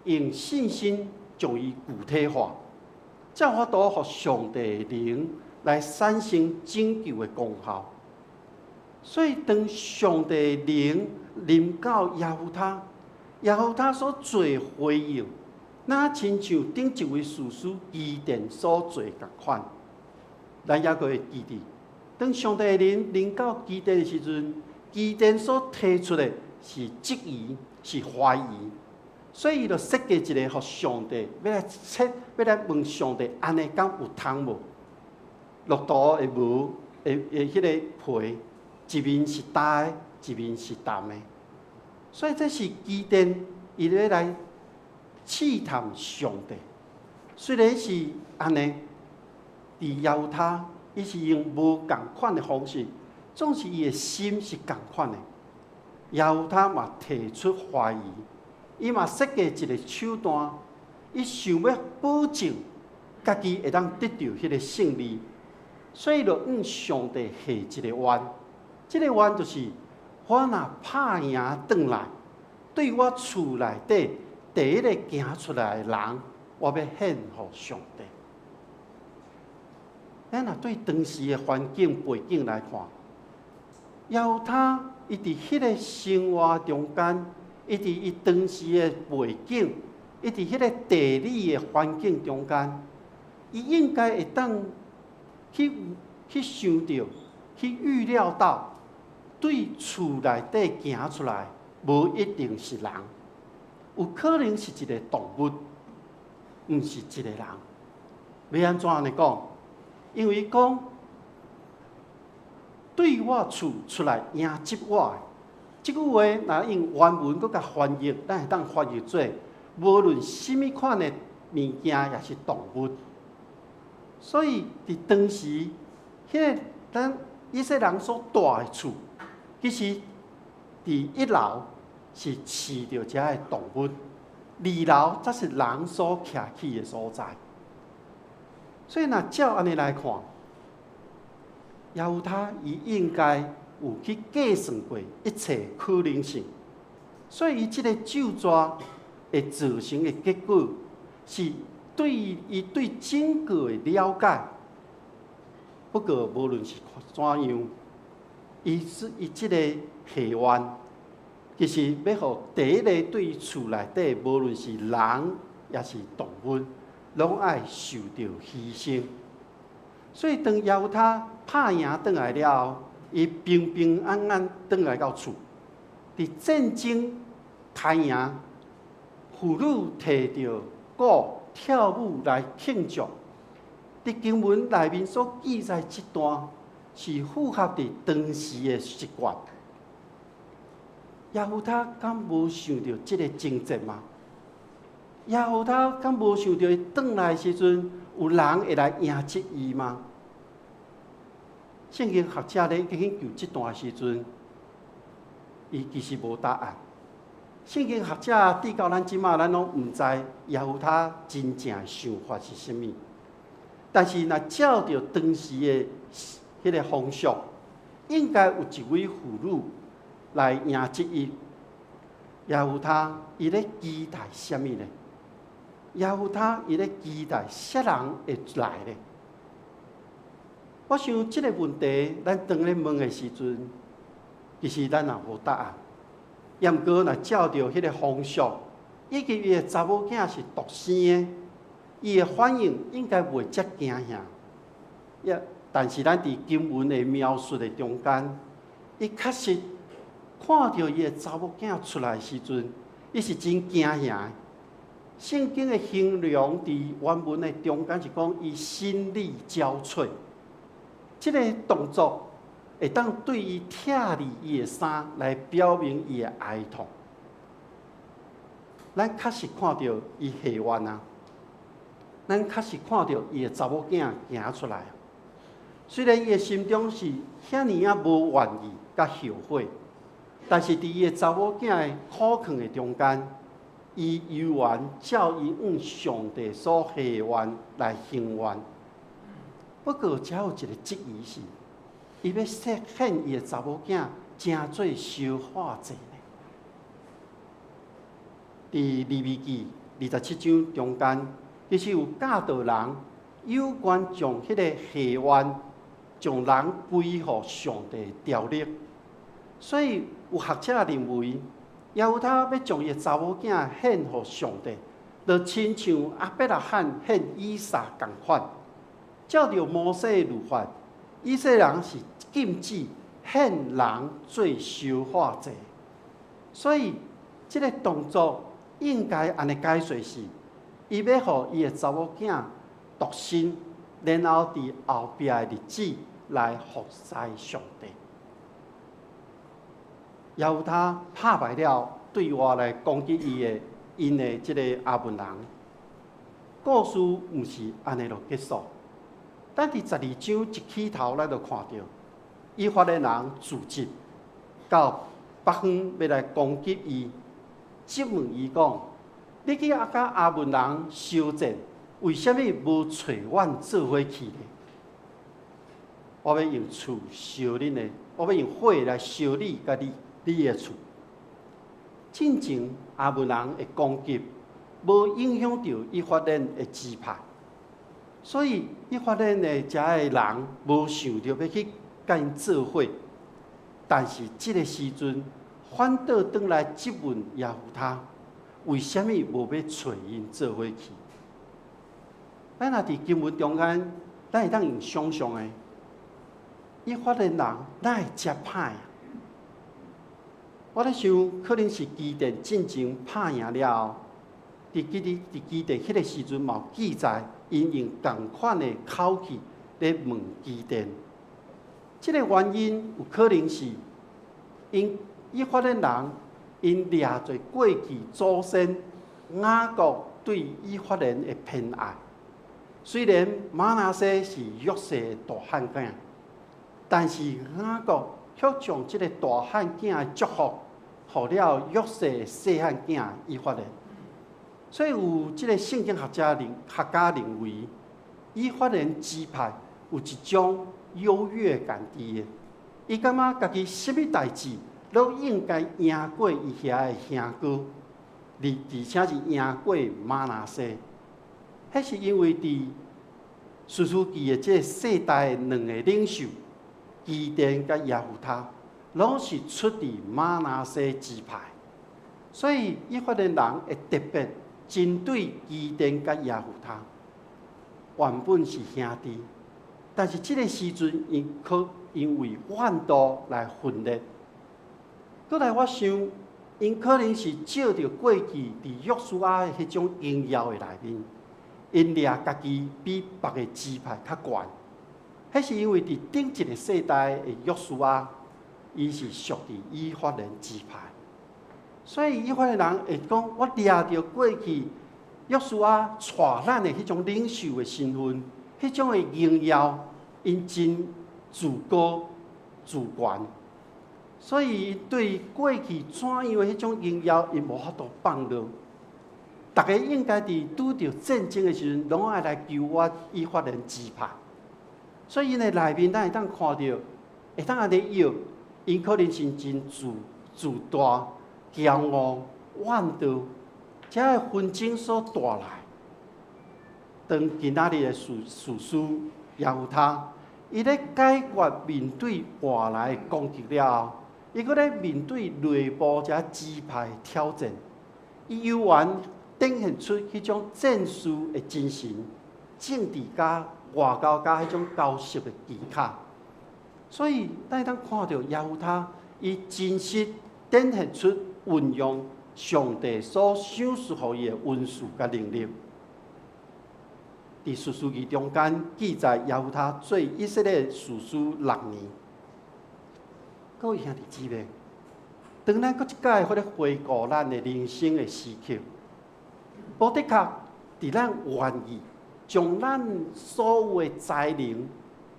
用信心将伊具体化，才有法度互上帝灵来产生拯救的功效。所以，当上帝灵临到耶和他，耶和他所做回应，那亲像顶一位士师基甸所做共款。咱也可会记得，当上帝灵临到基甸的时阵，基甸所提出的是质疑，是怀疑，所以伊就设计一个，互上帝要来问上帝，安尼敢有通无？骆驼的毛迄个皮，一面是大的，一面是淡的，所以这是基甸伊要来试探上帝。虽然是安尼。伫耶和他，伊是用无共款的方式，总是伊的心是共款的。耶和他嘛提出怀疑，伊嘛设计一个手段，伊想要保证家己会当得到迄个胜利，所以就向上帝下一个愿。这个愿就是：我若拍赢转来，对我厝内底第一个行出来的人，我要献互上帝。咱若对当时的环境背景来看，耶和他伊伫迄个生活中间，伊伫伊当时的背景，伊伫迄个地理的环境中间，伊应该会当去想到、去预料到，对厝内底行出来，无一定是人，有可能是一个动物，毋是一个人。要安怎安尼讲？因为讲对我厝出来迎接我的，即句话若用原文搁甲翻译，咱会当翻译做无论什么款的物件也是动物。所以伫当时，迄个咱以色列人所住的厝，其实伫一楼是饲着遮的动物，二楼则是人所徛起的所在。所以若照安尼来看，耶和华伊应该有去计算过一切可能性，所以伊即个咒詛会造成的结果，是对伊对整个的了解。不过无论是怎样，伊即个下愿，其实要互第一个对厝内底，无论是人也是动物，拢爱受到牺牲。所以当耶和华拍赢转来了后，伊平平安安转来到厝。伫战争开赢，妇女摕着鼓跳舞来庆祝。伫经文内面所记载这段，是符合伫当时的习惯。耶和华敢无想到这个情节吗？耶和华敢无想到伊转来的时阵，有人会来迎接伊吗？圣经学者咧去研究这段时阵，伊其实无答案。圣经学者直到咱即马，咱拢毋知耶和华真正的想法是啥物。但是若照着当时的迄个风俗，应该有一位妇女来迎接伊。耶和华伊咧期待啥物呢？耶和华伊咧期待啥人会来呢？我想即个问题，咱当咧问的时阵，其实咱也无答案。也毋过，若照着迄个风俗，以及伊的查某囝是独生的，伊的反应应该袂遮惊吓。但是咱伫经文的描述的中间，伊确实看到伊的查某囝出来的时阵，伊是真惊吓。圣经的形容伫原文的中间是讲，伊心力交瘁。这个动作会当对伊拆离伊的衫来表明伊的哀痛。咱确实看到伊下愿啊，咱确实看到伊的查某囝行出来。虽然伊的心中是遐尼啊无愿意甲后悔，但是伫伊的查某囝的苦劝的中间，伊犹原照伊向上帝所下愿来行愿。不过，只有一个质疑是，伊要献伊的查某囝，诚做烧化祭呢？伫利未记27章中间，其实有教导人有关将迄个下愿，将人归互上帝条例。所以有学者认为，耶和华要将伊的查某囝献互上帝，就亲像亚伯拉罕献以撒共款。照着摩西的律法，以色列人是禁止献人做烧化祭，所以这个动作应该安尼解说是：伊要互伊的查某囝独身，然后伫后壁的日子来服侍上帝。耶和华拍败了对我来攻击因的这个亚捫人。故事毋是安尼就结束。咱伫12章一起头，咱就看到以法莲人聚集到北方要来攻击伊，质问伊讲：你去甲亚捫人相战，为什么无找阮做伙去呢？我要用厝烧恁的，我要用火来烧你甲你的厝。进前亚捫人的攻击，无影响到以法莲的支派。所以，以法莲的遮个人无想到要去甲因做伙，但是这个时阵反倒转来质问耶和华，为什么无要找因做伙去？咱若伫经文中间，咱会当用想象的，以法莲人哪会遮歹啊？我咧想，可能是基甸进前拍赢了后，伫基地迄个时阵嘛有记载，因用同款的口气咧问基甸。即个原因有可能是因以法莲人因掠做过去祖先雅各对以法莲的偏爱。虽然玛拿西是约瑟的大汉囝，但是雅各却将即个大汉囝的祝福，予了约瑟的细汉囝以法莲。所以有即个圣经学家认为，以法莲支派有一种优越感伫的。伊感觉家己什么代志都应该赢过伊遐的兄哥，而且是赢过玛拿西。迄是因为伫士师记的这世代的两个领袖基甸甲耶夫他，拢是出自玛拿西支派，所以以法莲人会特别针对基甸甲耶夫他。原本是兄弟，但是这个时阵因为怨妒来分裂。搁来我想，因可能是照着过去伫约书亚的迄种荣耀的内面，因掠家己比别个支派较悬。迄是因为伫顶一个世代的约书亚，伊是属于以法莲支派，所以以法莲人会讲，我掠着过去约书亚带咱的迄种领袖的身份，迄种的荣耀，因真自高自悬。所以对过去怎样的迄种荣耀，因无法度放落。大家应该伫拄着战争的时阵，拢爱来求我以法莲支派。所以因的内面，咱会当看到，会当安尼摇，因可能是真自大、骄傲、怨妒，这个纷争所带来。当今仔日的士师耶夫他，伊咧解决面对外来的攻击了后，伊搁咧面对内部这支派的挑战，伊犹原展现出迄种战士的精神、政治家、外交家迄种高级的技巧。所以，咱当看到耶夫他，伊真实展现出运用上帝所赏赐予伊的恩赐甲能力。伫士师记中间记载耶夫他做以色列士师6年。各位兄弟姊妹，当咱搁一摆或者回顾咱的人生的时刻，无的确伫咱愿意将咱所有的才能、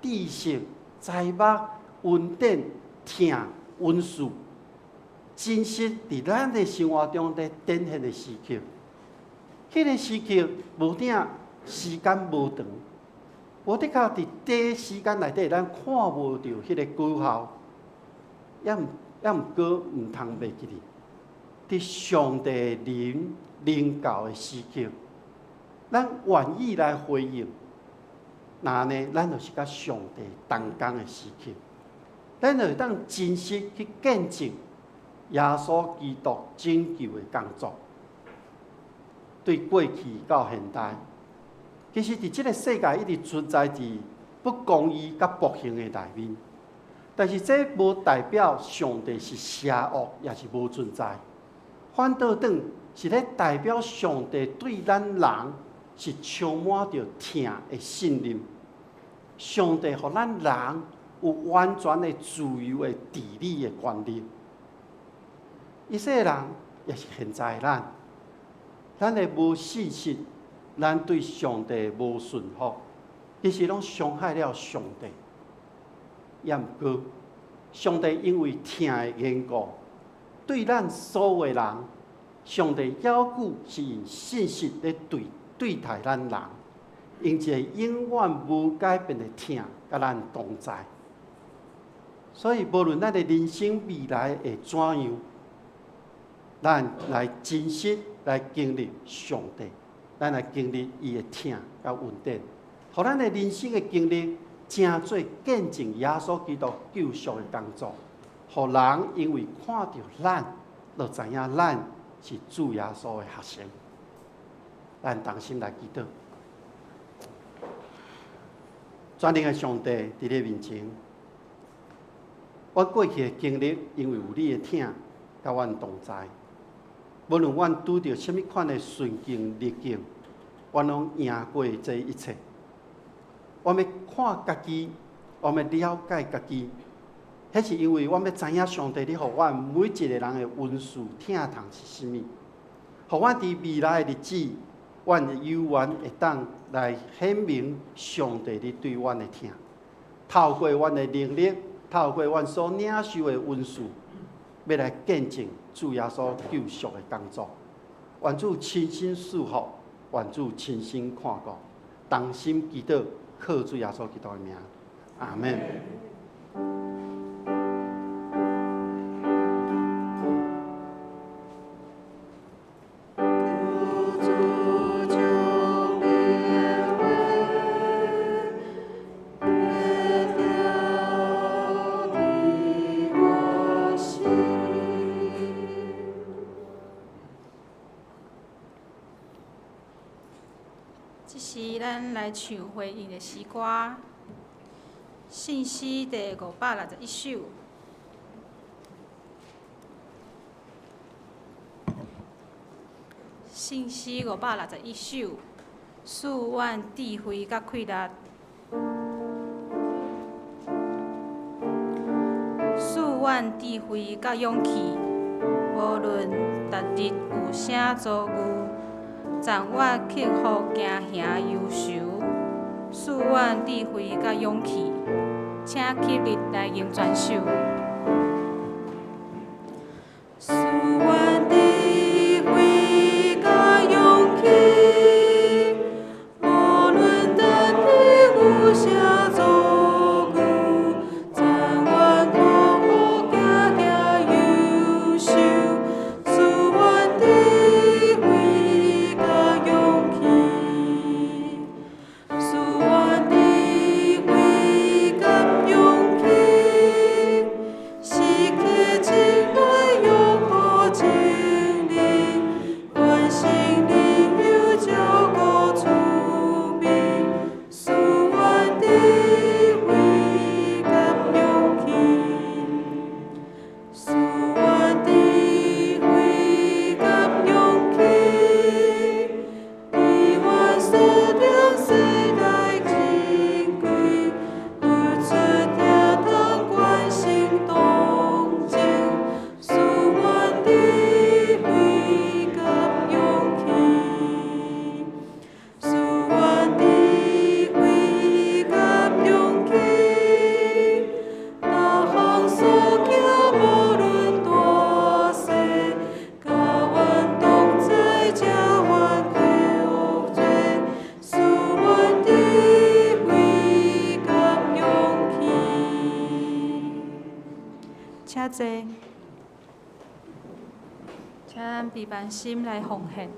知识、财目、恩典、听、恩赐，真实伫咱的生活中咧展现的时刻，迄个时刻无定时间无长，无的确伫短时间内底，咱看无到迄个果效。也毋过毋通袂记哩，伫上帝领教的时刻，咱愿意来回应，那呢，咱就是甲上帝同工的时刻，咱就会当真实去见证耶稣基督拯救的工作。对过去到现代，其实伫即个世界一直存在伫不公义甲不幸的内面。但是这无代表上帝是邪恶，也是无存在。反倒转是咧代表上帝对咱人是充满着疼的信任。上帝互咱人有完全的自由的治理的权利。以色列人也是现在的咱的无信心，咱对上帝无顺服，其实拢伤害了上帝。也毋过，上帝因为疼的缘故，对咱所有人，上帝要求是用信实咧对待咱人，用一个永远无改变的疼甲咱同在。所以，无论咱的人生未来会怎样，咱来真实来经历上帝，咱来经历伊的疼甲恩典，互咱的人生的经历。正做见证耶稣基督救赎的工作，互人因为看到咱，就知影咱是主耶稣的学生。咱同心来祈祷，全能的上帝伫你面前，我过去的经历，因为有你的疼，甲阮同在，无论阮拄着什么款的顺境逆境，阮拢赢过这一切。我们看家己，我们了解家己，迄是因为我们知影上帝咧，互阮每一个人的恩赐疼痛是甚物，互阮伫未来的日子，阮有缘会当来显明上帝咧对阮的疼，透过阮的能力，透过阮所领受的恩赐，要来见证主耶稣救赎的工作。愿主亲身赐福，愿主亲身看顾，同心祈祷，靠主耶稣基督的名，阿门。这是咱来唱回应的诗歌，信息第561首。信息561首，赐阮智慧甲气力，赐阮智慧甲勇气，无论逐日有啥遭遇。赞我克服惊吓忧愁，赐阮智慧甲勇气，请起立来迎转手。赐阮智慧甲勇气，无论逐日有啥遭遇，赞我克服惊吓忧愁，赐阮智慧。请坐，请咱备万心来奉献。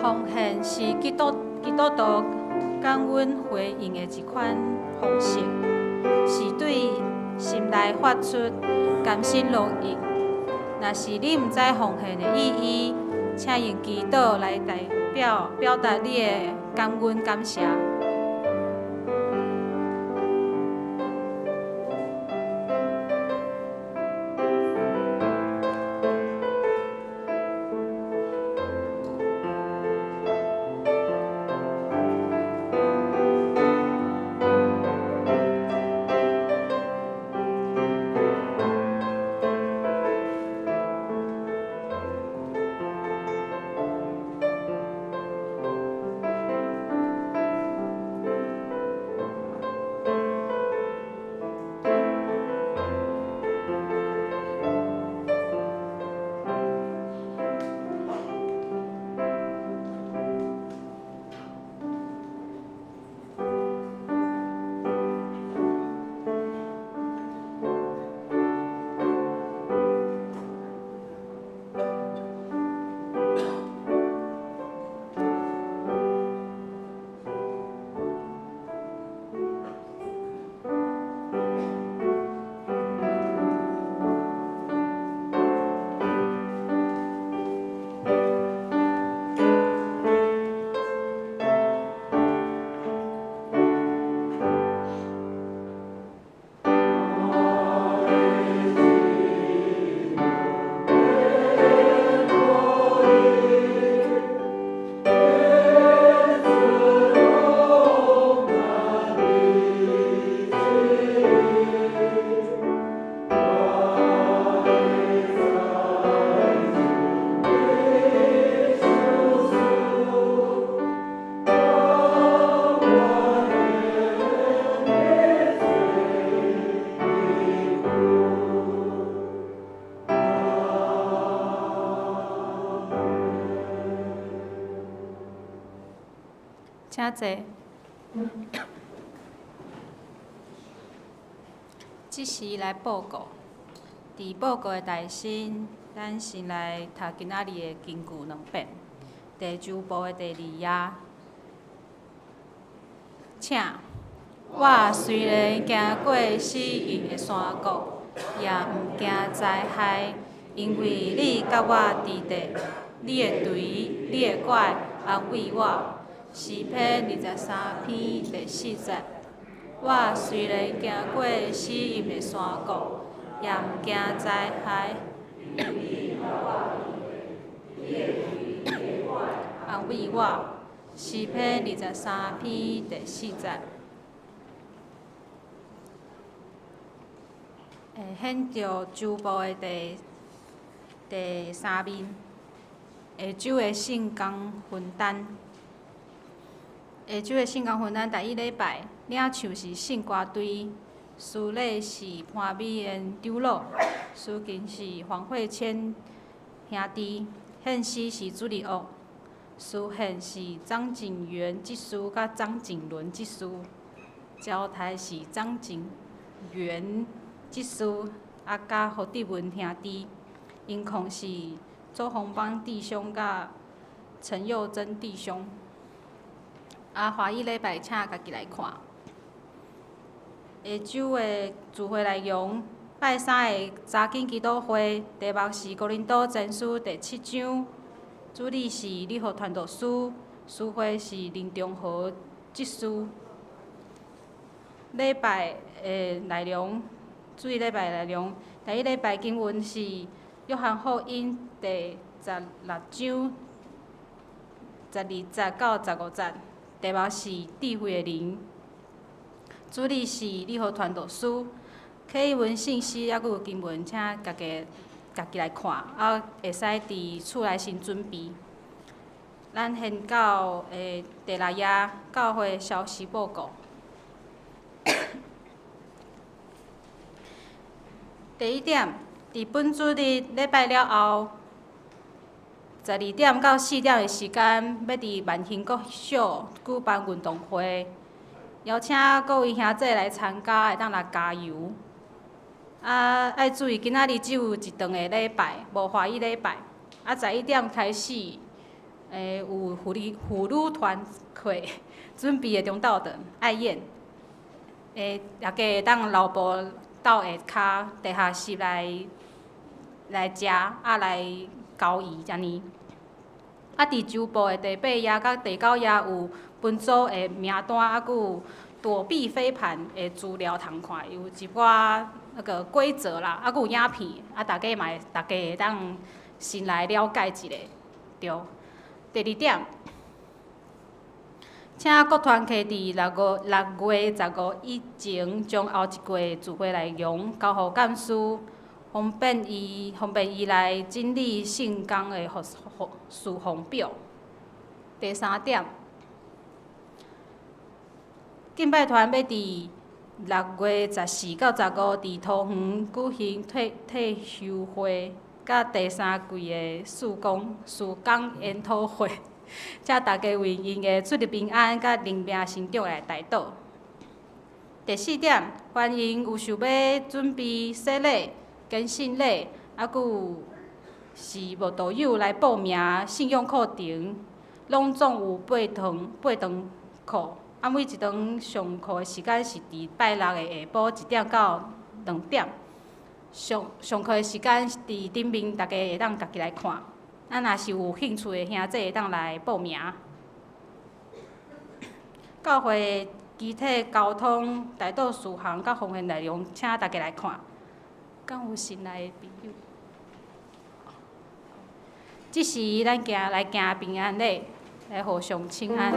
奉献是基督徒感恩回应的一款方式，是对心内发出甘心乐意。若是你毋知奉献的意义，请用祈祷来代表达你的感恩感谢。请坐。即时来报告，伫报告的内身，咱先来读今仔日的金句2遍。地主部的第2页，请我虽然行过死荫的山谷，也毋惊灾害，因为你甲我伫地，你的锤、你的拐安慰我。诗篇23篇第4节。我虽然行过死荫的山谷，也毋惊灾害，安慰我。诗篇23篇第4节。显着主部的第3面，下周的圣工分担。下周的圣工分担第1礼拜，领唱是圣歌队，司礼是潘美妍长老，司琴是黄慧谦兄弟，献诗是朱丽欧，司献是张景元执事甲张景伦执事，交台是张景元执事，甲何德文兄弟，音控是周宏邦弟兄甲陈佑珍弟兄。华语礼拜请家己来看。下周的聚会内容，拜三的查经基督会，题目是《哥林多前书》第7章，主理是理学传道书，司会是林中和执事。礼拜的内容，注意礼拜的内容，第1礼拜经文是约翰福音第16章12节到15节。题目是智慧的灵，主理是理学传道书，课文信息还佫有经文，请家己来看，会使伫厝内先准备。咱先到第6页教会消息报告。第1点，伫本主日礼拜了后。12点到4点的时间，要伫万兴国小举办运动会，邀请各位兄弟来参加，会当来加油。爱注意，今仔日只有1顿的礼拜，无华语礼拜。11点开始，有妇女团课，准备的中昼顿爱宴。大家会当留步到下骹地下室来食，来交易遮尔。伫周部的第8页甲第9页有分组的名单，佫有躲避飞盘的资料通看，有一寡那个规则啦，佫有影片，大家会当先来了解一下。对，第2点，请各团契伫6月15以前，将后一季聚会内容交互干事。方便伊来整理圣工的事项表。第3点，敬拜团要伫6月14到15伫桃园举行退休会，甲第3季的事工研讨会，请大家为因的出入平安甲灵命成长来祈祷。第4点，欢迎有想要准备洗礼。跟信礼，佫有是无导友来报名信用课程，拢总有8堂课。每一堂上课的时间是伫拜6的下晡1点到2点。上课的时间是伫顶面，大家会当家己来看。若是有兴趣的兄弟会当来报名。教会具体交通、大道事项甲奉献内容，请大家来看。敢有新来的朋友？即时咱来行平安礼，来互相请安。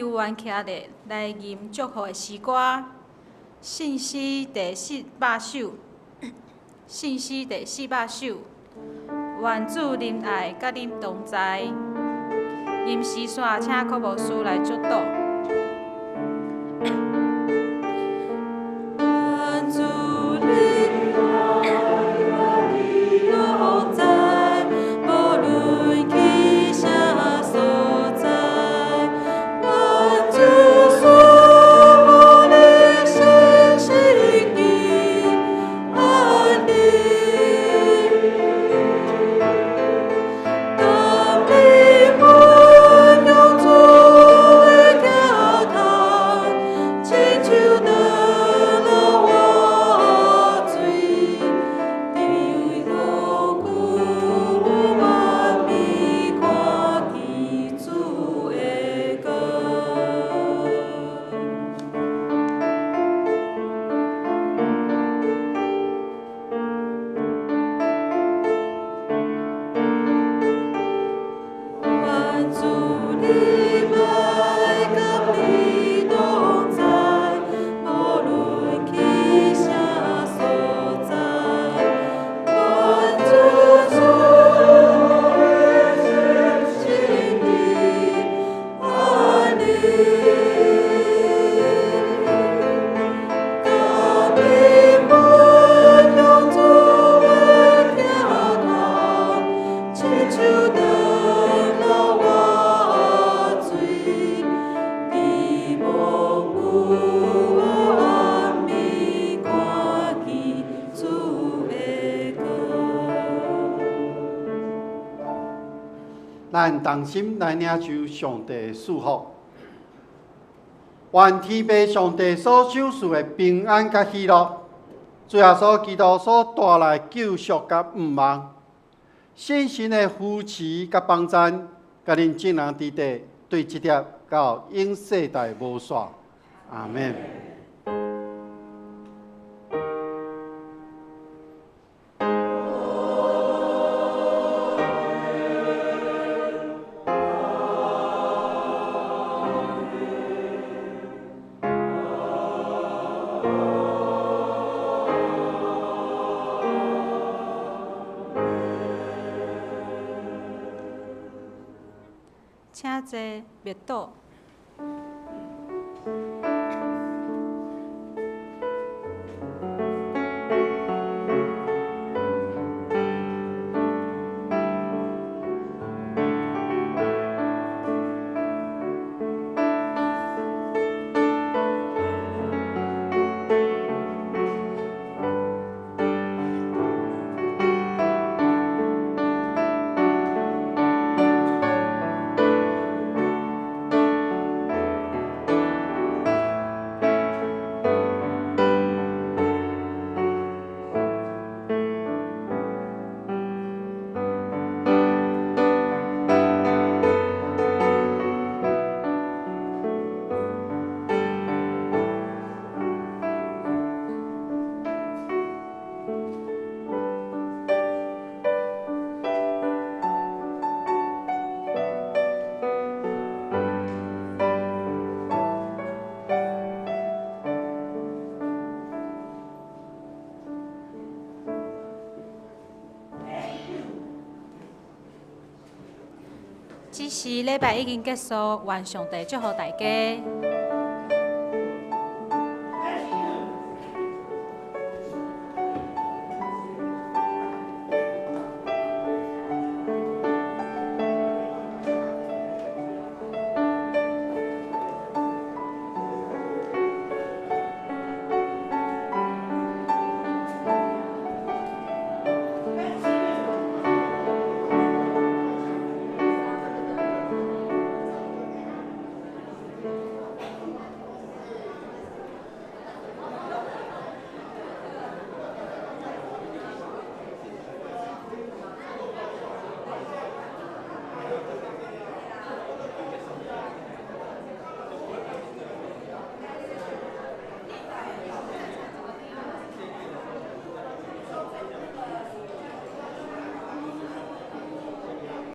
由原徛的来吟祝福的诗歌，信诗第400首，信诗第400首，愿主恁爱甲恁同在。吟诗线请郭牧师来祝祷。愿主恁爱同在，无论去啥所在。愿主所有的心心意安宁。甘你温用主的脚堂，亲像得了我水，滴落骨万米，看见主的光。愿主你爱甲你同在，无论去啥所在。愿主所有的心意安宁。甘你温用主的脚堂，亲像得了我水，滴蒙有暗暝，看见主的光。咱同心来领受上帝的祝福。愿天父上帝所赏赐的平安甲喜乐，主耶稣基督所带来救赎甲盼望，信心的扶持甲帮赞，甲恁众人伫地对这点到永世代无煞。阿免。请坐灭祷。这时礼拜已经结束，愿上帝祝福大家。